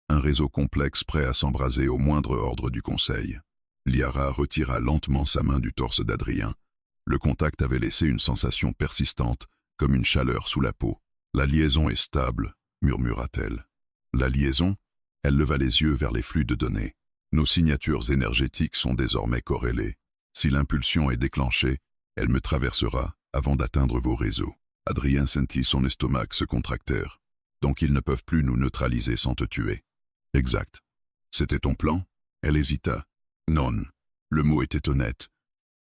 Un réseau complexe prêt à s'embraser au moindre ordre du Conseil. Liara retira lentement sa main du torse d'Adrien. Le contact avait laissé une sensation persistante, comme une chaleur sous la peau. La liaison est stable, murmura-t-elle. La liaison? Elle leva les yeux vers les flux de données. Nos signatures énergétiques sont désormais corrélées. Si l'impulsion est déclenchée, elle me traversera avant d'atteindre vos réseaux. Adrien sentit son estomac se contracter. Donc ils ne peuvent plus nous neutraliser sans te tuer. Exact. C'était ton plan? Elle hésita. Non. Le mot était honnête.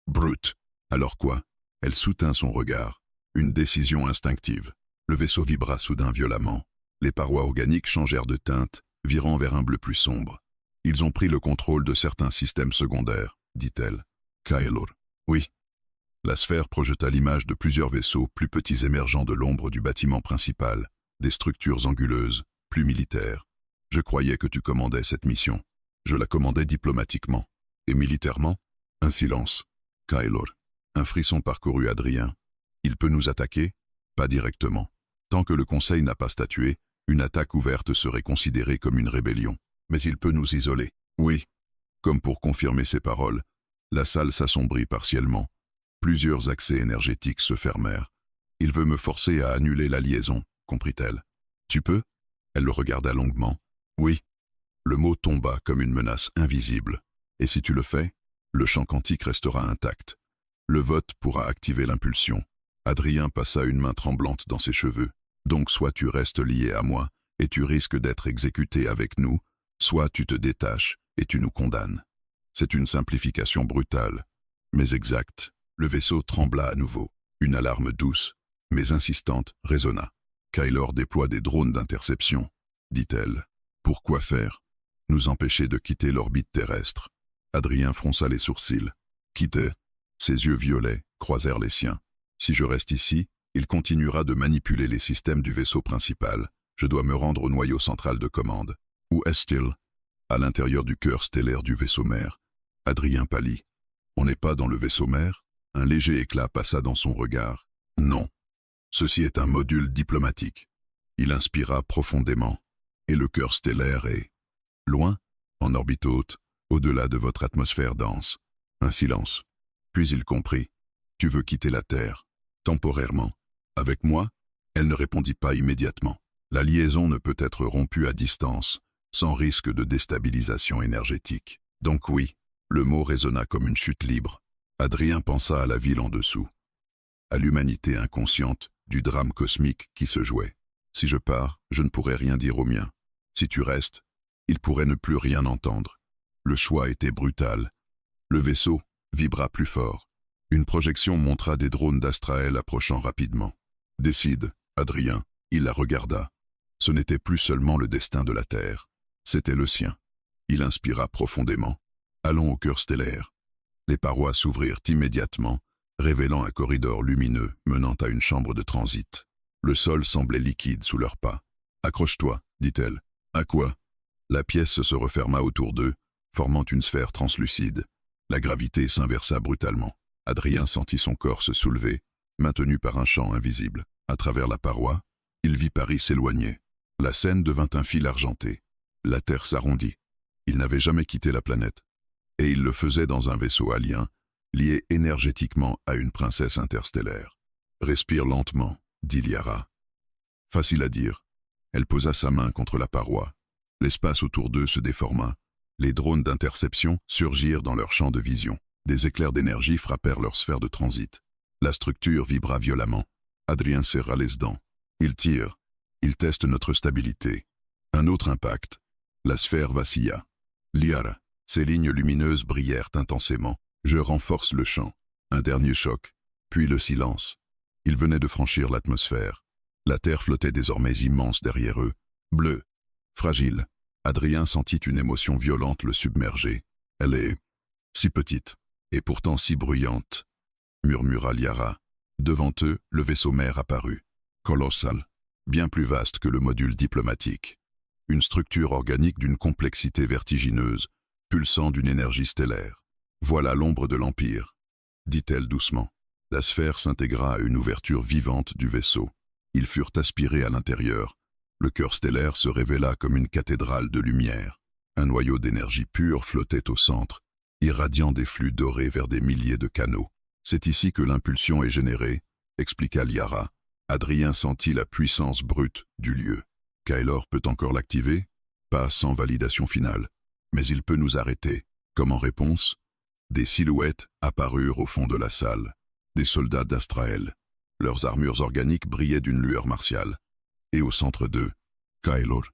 Brute. Alors quoi? Elle soutint son regard. Une décision instinctive. Le vaisseau vibra soudain violemment. Les parois organiques changèrent de teinte, virant vers un bleu plus sombre. Ils ont pris le contrôle de certains systèmes secondaires, dit-elle. Kaelor. Oui. La sphère projeta l'image de plusieurs vaisseaux plus petits émergeant de l'ombre du bâtiment principal, des structures anguleuses, plus militaires. Je croyais que tu commandais cette mission. Je la commandais diplomatiquement. Et militairement? Un silence. Kaelor. Un frisson parcourut Adrien. Il peut nous attaquer? Pas directement. Tant que le Conseil n'a pas statué, une attaque ouverte serait considérée comme une rébellion. Mais il peut nous isoler. Oui. Comme pour confirmer ses paroles, la salle s'assombrit partiellement. Plusieurs accès énergétiques se fermèrent. Il veut me forcer à annuler la liaison, comprit-elle. Tu peux? Elle le regarda longuement. Oui. Le mot tomba comme une menace invisible. Et si tu le fais, le champ quantique restera intact. Le vote pourra activer l'impulsion. Adrien passa une main tremblante dans ses cheveux. Donc soit tu restes lié à moi, et tu risques d'être exécuté avec nous, soit tu te détaches, et tu nous condamnes. C'est une simplification brutale, mais exacte. Le vaisseau trembla à nouveau. Une alarme douce, mais insistante, résonna. Kaelor déploie des drones d'interception, dit-elle. Pourquoi faire? Nous empêcher de quitter l'orbite terrestre. Adrien fronça les sourcils. Quitter? Ses yeux violets croisèrent les siens. Si je reste ici, il continuera de manipuler les systèmes du vaisseau principal. Je dois me rendre au noyau central de commande. Où est-il? À l'intérieur du cœur stellaire du vaisseau mère. Adrien pâlit. On n'est pas dans le vaisseau mère? Un léger éclat passa dans son regard. Non. Ceci est un module diplomatique. Il inspira profondément. Et le cœur stellaire est loin, en orbite haute, au-delà de votre atmosphère dense. Un silence. Puis il comprit. Tu veux quitter la Terre. Temporairement. Avec moi? Elle ne répondit pas immédiatement. La liaison ne peut être rompue à distance, sans risque de déstabilisation énergétique. Donc oui, le mot résonna comme une chute libre. Adrien pensa à la ville en dessous, à l'humanité inconsciente du drame cosmique qui se jouait. Si je pars, je ne pourrai rien dire aux miens. Si tu restes, ils pourraient ne plus rien entendre. Le choix était brutal. Le vaisseau vibra plus fort. Une projection montra des drones d'Astrael approchant rapidement. Décide, Adrien. Il la regarda. Ce n'était plus seulement le destin de la Terre, c'était le sien. Il inspira profondément. Allons au cœur stellaire. Les parois s'ouvrirent immédiatement, révélant un corridor lumineux menant à une chambre de transit. Le sol semblait liquide sous leurs pas. « Accroche-toi », dit-elle. « À quoi ?» La pièce se referma autour d'eux, formant une sphère translucide. La gravité s'inversa brutalement. Adrien sentit son corps se soulever, maintenu par un champ invisible. À travers la paroi, il vit Paris s'éloigner. La scène devint un fil argenté. La Terre s'arrondit. Il n'avait jamais quitté la planète. Et il le faisait dans un vaisseau alien, lié énergétiquement à une princesse interstellaire. « Respire lentement », dit Liara. Facile à dire. Elle posa sa main contre la paroi. L'espace autour d'eux se déforma. Les drones d'interception surgirent dans leur champ de vision. Des éclairs d'énergie frappèrent leur sphère de transit. La structure vibra violemment. Adrien serra les dents. Il tire. Il teste notre stabilité. Un autre impact. La sphère vacilla. Liara. Ces lignes lumineuses brillèrent intensément. Je renforce le champ. Un dernier choc. Puis le silence. Ils venaient de franchir l'atmosphère. La Terre flottait désormais immense derrière eux. Bleue. Fragile. Adrien sentit une émotion violente le submerger. Elle est si petite, et pourtant si bruyante, murmura Liara. Devant eux, le vaisseau mère apparut. Colossal. Bien plus vaste que le module diplomatique. Une structure organique d'une complexité vertigineuse, pulsant d'une énergie stellaire. Voilà l'ombre de l'Empire, dit-elle doucement. La sphère s'intégra à une ouverture vivante du vaisseau. Ils furent aspirés à l'intérieur. Le cœur stellaire se révéla comme une cathédrale de lumière. Un noyau d'énergie pure flottait au centre, irradiant des flux dorés vers des milliers de canaux. C'est ici que l'impulsion est générée, expliqua Liara. Adrien sentit la puissance brute du lieu. Kaelor peut encore l'activer, pas sans validation finale. Mais il peut nous arrêter. Comme en réponse, des silhouettes apparurent au fond de la salle. Des soldats d'Astrael. Leurs armures organiques brillaient d'une lueur martiale. Et au centre d'eux, Kaelor,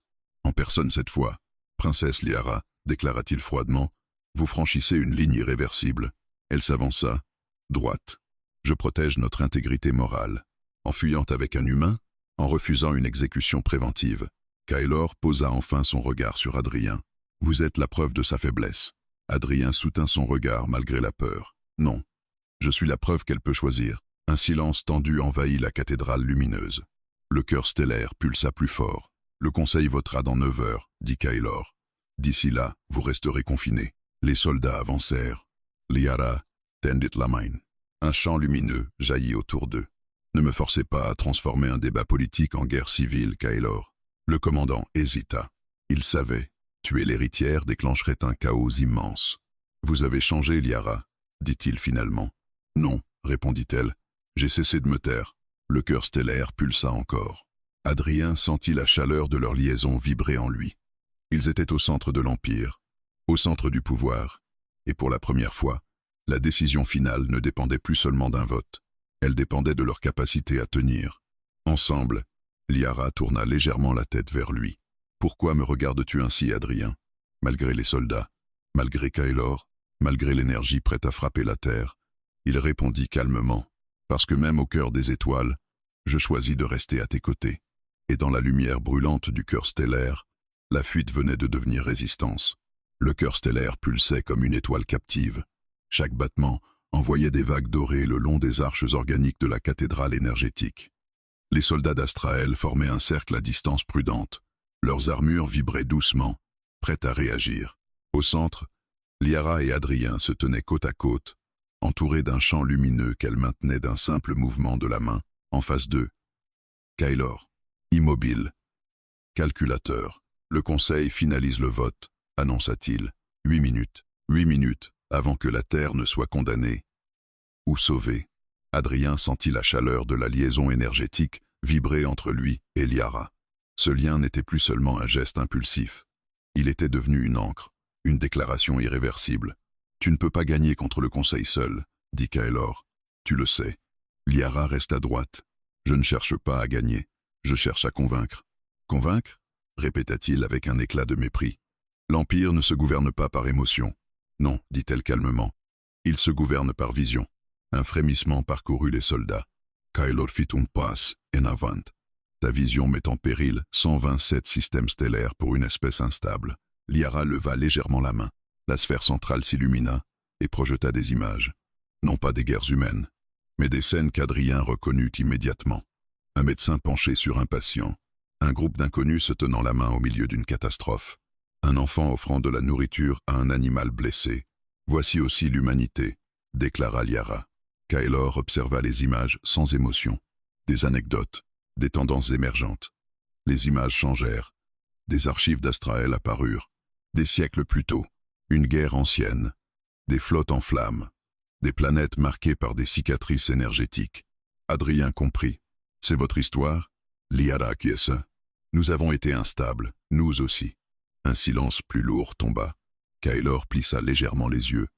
en personne cette fois. Princesse Liara, déclara-t-il froidement, vous franchissez une ligne irréversible. Elle s'avança, droite. Je protège notre intégrité morale. En fuyant avec un humain, en refusant une exécution préventive, Kaelor posa enfin son regard sur Adrien. Vous êtes la preuve de sa faiblesse. Adrien soutint son regard malgré la peur. Non, je suis la preuve qu'elle peut choisir. Un silence tendu envahit la cathédrale lumineuse. Le cœur stellaire pulsa plus fort. Le conseil votera dans 9 heures, dit Kaelor. D'ici là, vous resterez confinés. Les soldats avancèrent. Liara tendit la main. Un champ lumineux jaillit autour d'eux. Ne me forcez pas à transformer un débat politique en guerre civile, Kaelor. Le commandant hésita. Il savait. Tuer l'héritière déclencherait un chaos immense. Vous avez changé, Liara, dit-il finalement. Non, répondit-elle. J'ai cessé de me taire. Le cœur stellaire pulsa encore. Adrien sentit la chaleur de leur liaison vibrer en lui. Ils étaient au centre de l'Empire, au centre du pouvoir, et pour la première fois, la décision finale ne dépendait plus seulement d'un vote. Elle dépendait de leur capacité à tenir. Ensemble, Liara tourna légèrement la tête vers lui. « Pourquoi me regardes-tu ainsi, Adrien ?» Malgré les soldats, malgré Kaelor, malgré l'énergie prête à frapper la terre, il répondit calmement. « Parce que même au cœur des étoiles, je choisis de rester à tes côtés. » Et dans la lumière brûlante du cœur stellaire, la fuite venait de devenir résistance. Le cœur stellaire pulsait comme une étoile captive. Chaque battement envoyait des vagues dorées le long des arches organiques de la cathédrale énergétique. Les soldats d'Astrael formaient un cercle à distance prudente. Leurs armures vibraient doucement, prêtes à réagir. Au centre, Liara et Adrien se tenaient côte à côte, entourés d'un champ lumineux qu'elle maintenait d'un simple mouvement de la main. En face d'eux, Kaelor, immobile. Calculateur. Le conseil finalise le vote, annonça-t-il. 8 minutes. 8 minutes, avant que la terre ne soit condamnée ou sauvée. Adrien sentit la chaleur de la liaison énergétique vibrer entre lui et Liara. Ce lien n'était plus seulement un geste impulsif. Il était devenu une ancre, une déclaration irréversible. « Tu ne peux pas gagner contre le Conseil seul, » dit Kaelor. « Tu le sais. » Liara reste à droite. « Je ne cherche pas à gagner, je cherche à convaincre. »« Convaincre » répéta-t-il avec un éclat de mépris. « L'Empire ne se gouverne pas par émotion. »« Non, » dit-elle calmement. « Il se gouverne par vision. » Un frémissement parcourut les soldats. Kaelor fit un pas en avant. Ta vision met en péril 127 systèmes stellaires pour une espèce instable. Liara leva légèrement la main. La sphère centrale s'illumina et projeta des images. Non pas des guerres humaines, mais des scènes qu'Adrien reconnut immédiatement. Un médecin penché sur un patient. Un groupe d'inconnus se tenant la main au milieu d'une catastrophe. Un enfant offrant de la nourriture à un animal blessé. Voici aussi l'humanité, déclara Liara. Kaelor observa les images sans émotion. Des anecdotes, des tendances émergentes. Les images changèrent. Des archives d'Astrael apparurent. Des siècles plus tôt, une guerre ancienne. Des flottes en flammes. Des planètes marquées par des cicatrices énergétiques. Adrien comprit. C'est votre histoire? Liara acquiesça. Nous avons été instables, nous aussi. Un silence plus lourd tomba. Kaelor plissa légèrement les yeux.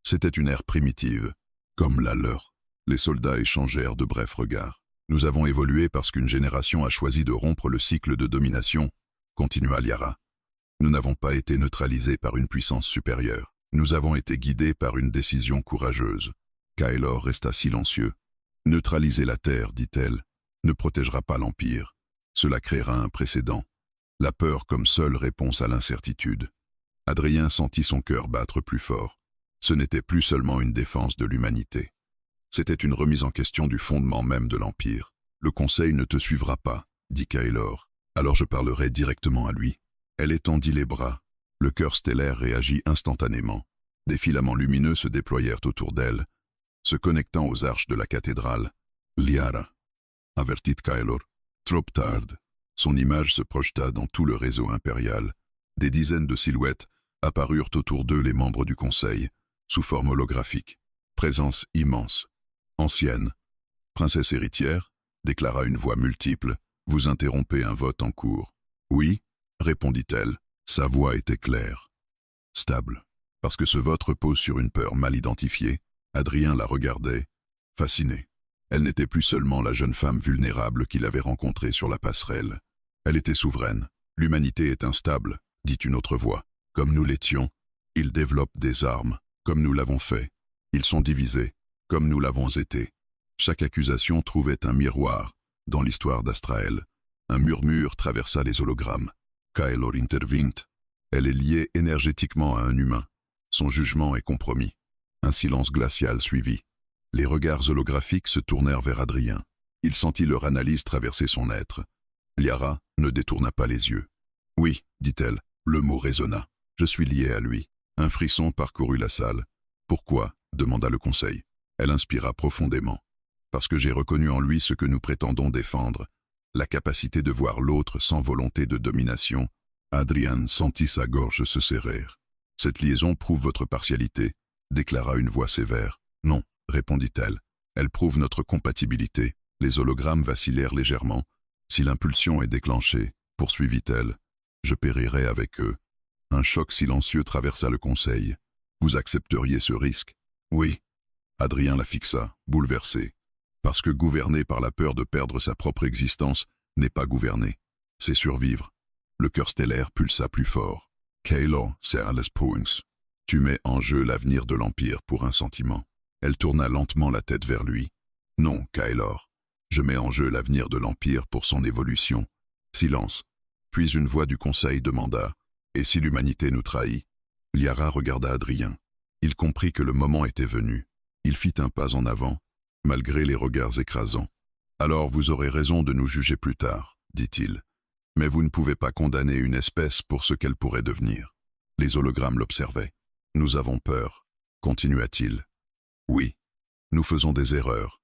C'était une ère primitive, comme la leur. Les soldats échangèrent de brefs regards. Nous avons évolué parce qu'une génération a choisi de rompre le cycle de domination, continua Liara. Nous n'avons pas été neutralisés par une puissance supérieure. Nous avons été guidés par une décision courageuse. Kaelor resta silencieux. Neutraliser la Terre, dit-elle, ne protégera pas l'Empire. Cela créera un précédent. La peur comme seule réponse à l'incertitude. Adrien sentit son cœur battre plus fort. Ce n'était plus seulement une défense de l'humanité. C'était une remise en question du fondement même de l'Empire. « Le Conseil ne te suivra pas, » dit Kaelor. « Alors je parlerai directement à lui. » Elle étendit les bras. Le cœur stellaire réagit instantanément. Des filaments lumineux se déployèrent autour d'elle, se connectant aux arches de la cathédrale. « Liara » avertit Kaelor. « Trop tard. » Son image se projeta dans tout le réseau impérial. Des dizaines de silhouettes apparurent autour d'eux les membres du Conseil, sous forme holographique. Présence immense. Ancienne. Princesse héritière, déclara une voix multiple, vous interrompez un vote en cours. Oui, répondit-elle, sa voix était claire. Stable. Parce que ce vote repose sur une peur mal identifiée, Adrien la regardait, fasciné. Elle n'était plus seulement la jeune femme vulnérable qu'il avait rencontrée sur la passerelle. Elle était souveraine. L'humanité est instable, dit une autre voix. Comme nous l'étions, ils développent des armes, comme nous l'avons fait. Ils sont divisés, comme nous l'avons été. Chaque accusation trouvait un miroir dans l'histoire d'Astrael. Un murmure traversa les hologrammes. Kaelor intervint. Elle est liée énergétiquement à un humain. Son jugement est compromis. Un silence glacial suivit. Les regards holographiques se tournèrent vers Adrien. Il sentit leur analyse traverser son être. Liara ne détourna pas les yeux. « Oui, dit-elle, le mot résonna. Je suis lié à lui. » Un frisson parcourut la salle. « Pourquoi ?» demanda le Conseil. Elle inspira profondément. « Parce que j'ai reconnu en lui ce que nous prétendons défendre, la capacité de voir l'autre sans volonté de domination. » Adrien sentit sa gorge se serrer. « Cette liaison prouve votre partialité, » déclara une voix sévère. « Non, » répondit-elle. « Elle prouve notre compatibilité. » Les hologrammes vacillèrent légèrement. « Si l'impulsion est déclenchée, » poursuivit-elle, « je périrai avec eux. » Un choc silencieux traversa le Conseil. « Vous accepteriez ce risque ?»« Oui. » Adrien la fixa, bouleversé. Parce que gouverner par la peur de perdre sa propre existence n'est pas gouverner, c'est survivre. Le cœur stellaire pulsa plus fort. « Kaelor, c'est Alice Poings. Tu mets en jeu l'avenir de l'Empire pour un sentiment. » Elle tourna lentement la tête vers lui. « Non, Kaelor. Je mets en jeu l'avenir de l'Empire pour son évolution. » Silence. Puis une voix du Conseil demanda « Et si l'humanité nous trahit ?» Liara regarda Adrien. Il comprit que le moment était venu. Il fit un pas en avant, malgré les regards écrasants. « Alors vous aurez raison de nous juger plus tard, » dit-il. « Mais vous ne pouvez pas condamner une espèce pour ce qu'elle pourrait devenir. » Les hologrammes l'observaient. « Nous avons peur, » continua-t-il. « Oui, nous faisons des erreurs.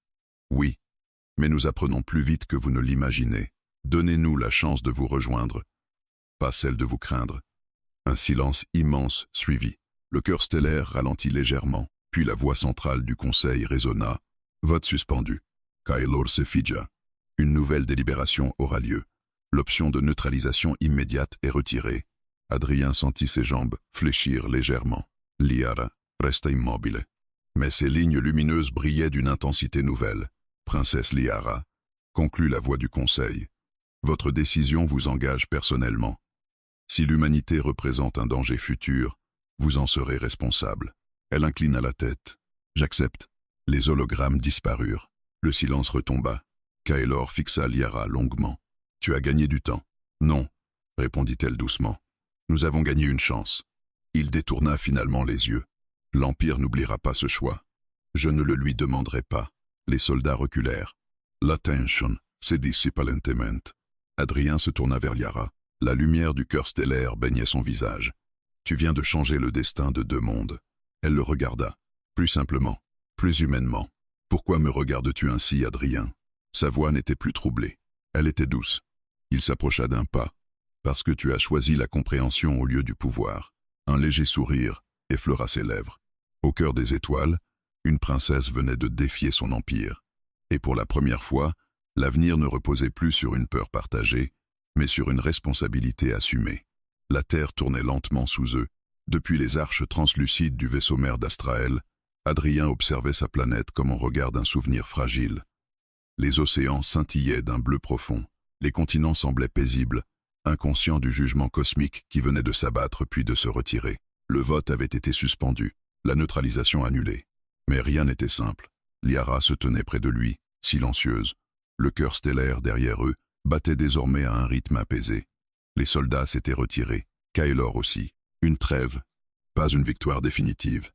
Oui, mais nous apprenons plus vite que vous ne l'imaginez. Donnez-nous la chance de vous rejoindre, pas celle de vous craindre. » Un silence immense suivit. Le chœur stellaire ralentit légèrement, puis la voix centrale du conseil résonna. Vote suspendu. Kaelor se figea. Une nouvelle délibération aura lieu. L'option de neutralisation immédiate est retirée. Adrien sentit ses jambes fléchir légèrement. Liara resta immobile. Mais ses lignes lumineuses brillaient d'une intensité nouvelle. Princesse Liara, conclut la voix du conseil. Votre décision vous engage personnellement. Si l'humanité représente un danger futur, vous en serez responsable. Elle inclina la tête. J'accepte. Les hologrammes disparurent. Le silence retomba. Kaelor fixa Liara longuement. Tu as gagné du temps. Non, répondit-elle doucement. Nous avons gagné une chance. Il détourna finalement les yeux. L'Empire n'oubliera pas ce choix. Je ne le lui demanderai pas. Les soldats reculèrent. L'attention se dissipa lentement. Adrien se tourna vers Liara. La lumière du cœur stellaire baignait son visage. Tu viens de changer le destin de deux mondes. Elle le regarda. Plus simplement, plus humainement. Pourquoi me regardes-tu ainsi, Adrien? Sa voix n'était plus troublée. Elle était douce. Il s'approcha d'un pas. Parce que tu as choisi la compréhension au lieu du pouvoir. Un léger sourire effleura ses lèvres. Au cœur des étoiles, une princesse venait de défier son empire. Et pour la première fois, l'avenir ne reposait plus sur une peur partagée, mais sur une responsabilité assumée. La terre tournait lentement sous eux. Depuis les arches translucides du vaisseau mère d'Astraël, Adrien observait sa planète comme on regarde un souvenir fragile. Les océans scintillaient d'un bleu profond. Les continents semblaient paisibles, inconscients du jugement cosmique qui venait de s'abattre puis de se retirer. Le vote avait été suspendu, la neutralisation annulée. Mais rien n'était simple. Liara se tenait près de lui, silencieuse. Le cœur stellaire derrière eux battait désormais à un rythme apaisé. Les soldats s'étaient retirés, Kaelor aussi. Une trêve, pas une victoire définitive.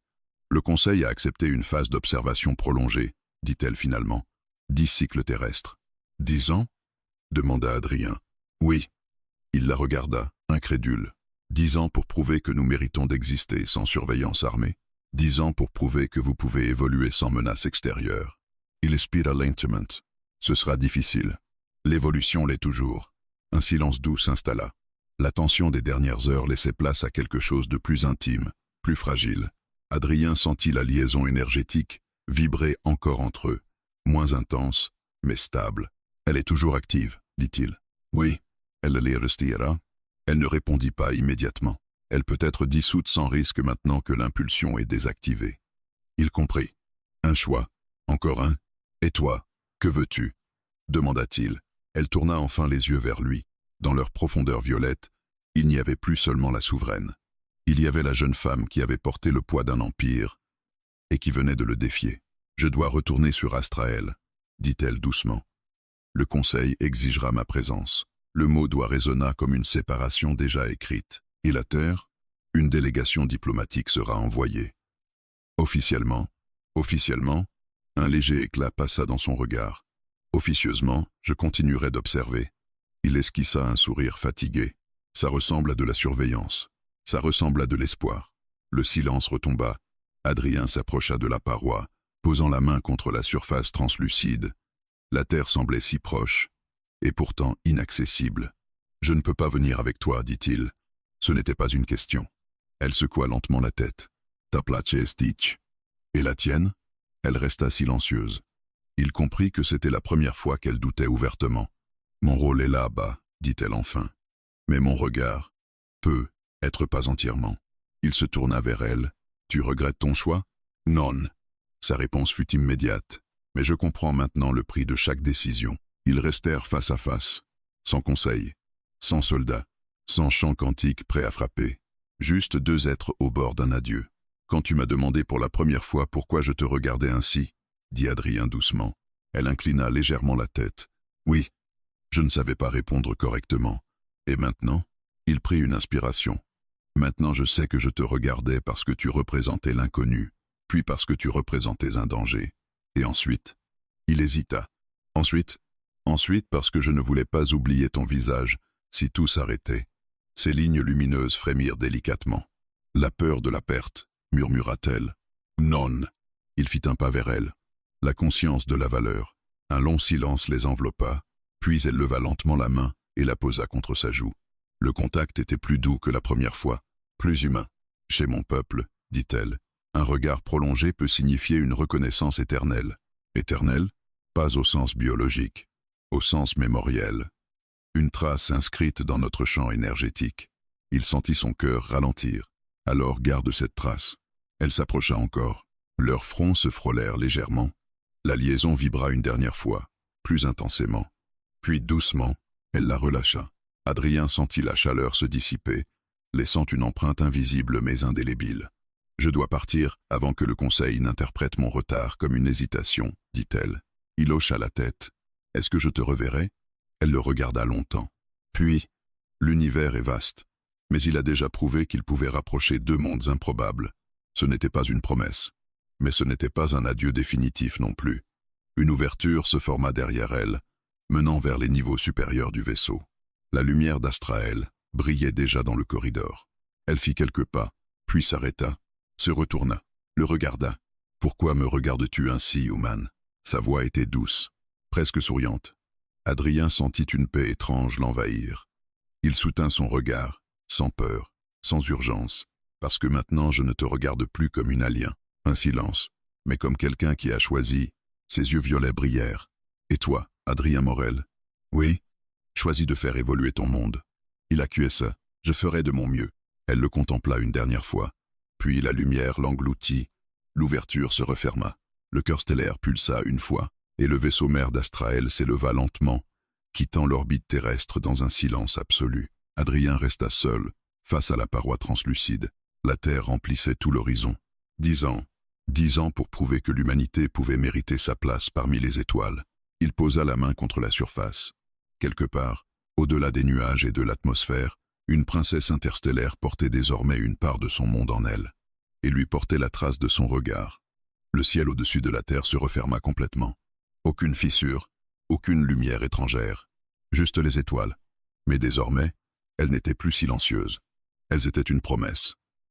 Le Conseil a accepté une phase d'observation prolongée, dit-elle finalement. 10 cycles terrestres. 10 ans? Demanda Adrien. Oui. Il la regarda, incrédule. 10 ans pour prouver que nous méritons d'exister sans surveillance armée. 10 ans pour prouver que vous pouvez évoluer sans menace extérieure. Il expira lentement. Ce sera difficile. L'évolution l'est toujours. Un silence doux s'installa. La tension des dernières heures laissait place à quelque chose de plus intime, plus fragile. Adrien sentit la liaison énergétique vibrer encore entre eux. Moins intense, mais stable. Elle est toujours active, dit-il. Oui. Elle les restera. Elle ne répondit pas immédiatement. Elle peut être dissoute sans risque maintenant que l'impulsion est désactivée. Il comprit. Un choix. Encore un. Et toi, que veux-tu? Demanda-t-il. Elle tourna enfin les yeux vers lui. Dans leur profondeur violette, il n'y avait plus seulement la souveraine. Il y avait la jeune femme qui avait porté le poids d'un empire et qui venait de le défier. Je dois retourner sur Astraël, dit-elle doucement. Le conseil exigera ma présence. Le mot doit résonna comme une séparation déjà écrite. Et la terre? Une délégation diplomatique sera envoyée. Officiellement, un léger éclat passa dans son regard. Officieusement, je continuerai d'observer. Il esquissa un sourire fatigué. Ça ressemble à de la surveillance. Ça ressemble à de l'espoir. Le silence retomba. Adrien s'approcha de la paroi, posant la main contre la surface translucide. La terre semblait si proche, et pourtant inaccessible. « Je ne peux pas venir avec toi, dit-il. Ce n'était pas une question. » Elle secoua lentement la tête. « Ta place est Stitch. » « Et la tienne ?» Elle resta silencieuse. Il comprit que c'était la première fois qu'elle doutait ouvertement. « Mon rôle est là-bas, dit-elle enfin. Mais mon regard peut être pas entièrement. » Il se tourna vers elle. « Tu regrettes ton choix ?»« Non. » Sa réponse fut immédiate. « Mais je comprends maintenant le prix de chaque décision. » Ils restèrent face à face, sans conseil, sans soldats, sans chant cantique prêt à frapper. Juste deux êtres au bord d'un adieu. « Quand tu m'as demandé pour la première fois pourquoi je te regardais ainsi, » dit Adrien doucement. Elle inclina légèrement la tête. « Oui, je ne savais pas répondre correctement. Et maintenant ?» Il prit une inspiration. « Maintenant je sais que je te regardais parce que tu représentais l'inconnu, puis parce que tu représentais un danger. Et ensuite ?» Il hésita. « Ensuite parce que je ne voulais pas oublier ton visage, si tout s'arrêtait. » Ses lignes lumineuses frémirent délicatement. « La peur de la perte, murmura-t-elle. « Non. » Il fit un pas vers elle. La conscience de la valeur. Un long silence les enveloppa, puis elle leva lentement la main et la posa contre sa joue. Le contact était plus doux que la première fois, plus humain. « Chez mon peuple, dit-elle. Un regard prolongé peut signifier une reconnaissance éternelle. Éternelle? Pas au sens biologique, au sens mémoriel. Une trace inscrite dans notre champ énergétique. Il sentit son cœur ralentir. Alors garde cette trace. Elle s'approcha encore. Leurs fronts se frôlèrent légèrement. La liaison vibra une dernière fois, plus intensément. Puis doucement, elle la relâcha. Adrien sentit la chaleur se dissiper, laissant une empreinte invisible mais indélébile. « Je dois partir avant que le conseil n'interprète mon retard comme une hésitation, dit-elle. Il hocha la tête. « Est-ce que je te reverrai ?» Elle le regarda longtemps. Puis, l'univers est vaste, mais il a déjà prouvé qu'il pouvait rapprocher deux mondes improbables. Ce n'était pas une promesse, mais ce n'était pas un adieu définitif non plus. Une ouverture se forma derrière elle, menant vers les niveaux supérieurs du vaisseau. La lumière d'Astraël brillait déjà dans le corridor. Elle fit quelques pas, puis s'arrêta, se retourna, le regarda. « Pourquoi me regardes-tu ainsi, Human ?» Sa voix était douce, presque souriante. Adrien sentit une paix étrange l'envahir. Il soutint son regard, sans peur, sans urgence, parce que maintenant je ne te regarde plus comme une alien, un silence, mais comme quelqu'un qui a choisi. Ses yeux violets brillèrent. « Et toi, Adrien Morel ?»« Oui, choisis de faire évoluer ton monde. » Il acquiesça. « Je ferai de mon mieux. » Elle le contempla une dernière fois. Puis la lumière l'engloutit. L'ouverture se referma. Le cœur stellaire pulsa une fois, et le vaisseau mère d'Astraël s'éleva lentement, quittant l'orbite terrestre dans un silence absolu. Adrien resta seul, face à la paroi translucide. La Terre remplissait tout l'horizon. 10 ans. 10 ans pour prouver que l'humanité pouvait mériter sa place parmi les étoiles. Il posa la main contre la surface. Quelque part, au-delà des nuages et de l'atmosphère, une princesse interstellaire portait désormais une part de son monde en elle, et lui portait la trace de son regard. Le ciel au-dessus de la terre se referma complètement. Aucune fissure, aucune lumière étrangère, juste les étoiles. Mais désormais, elles n'étaient plus silencieuses. Elles étaient une promesse.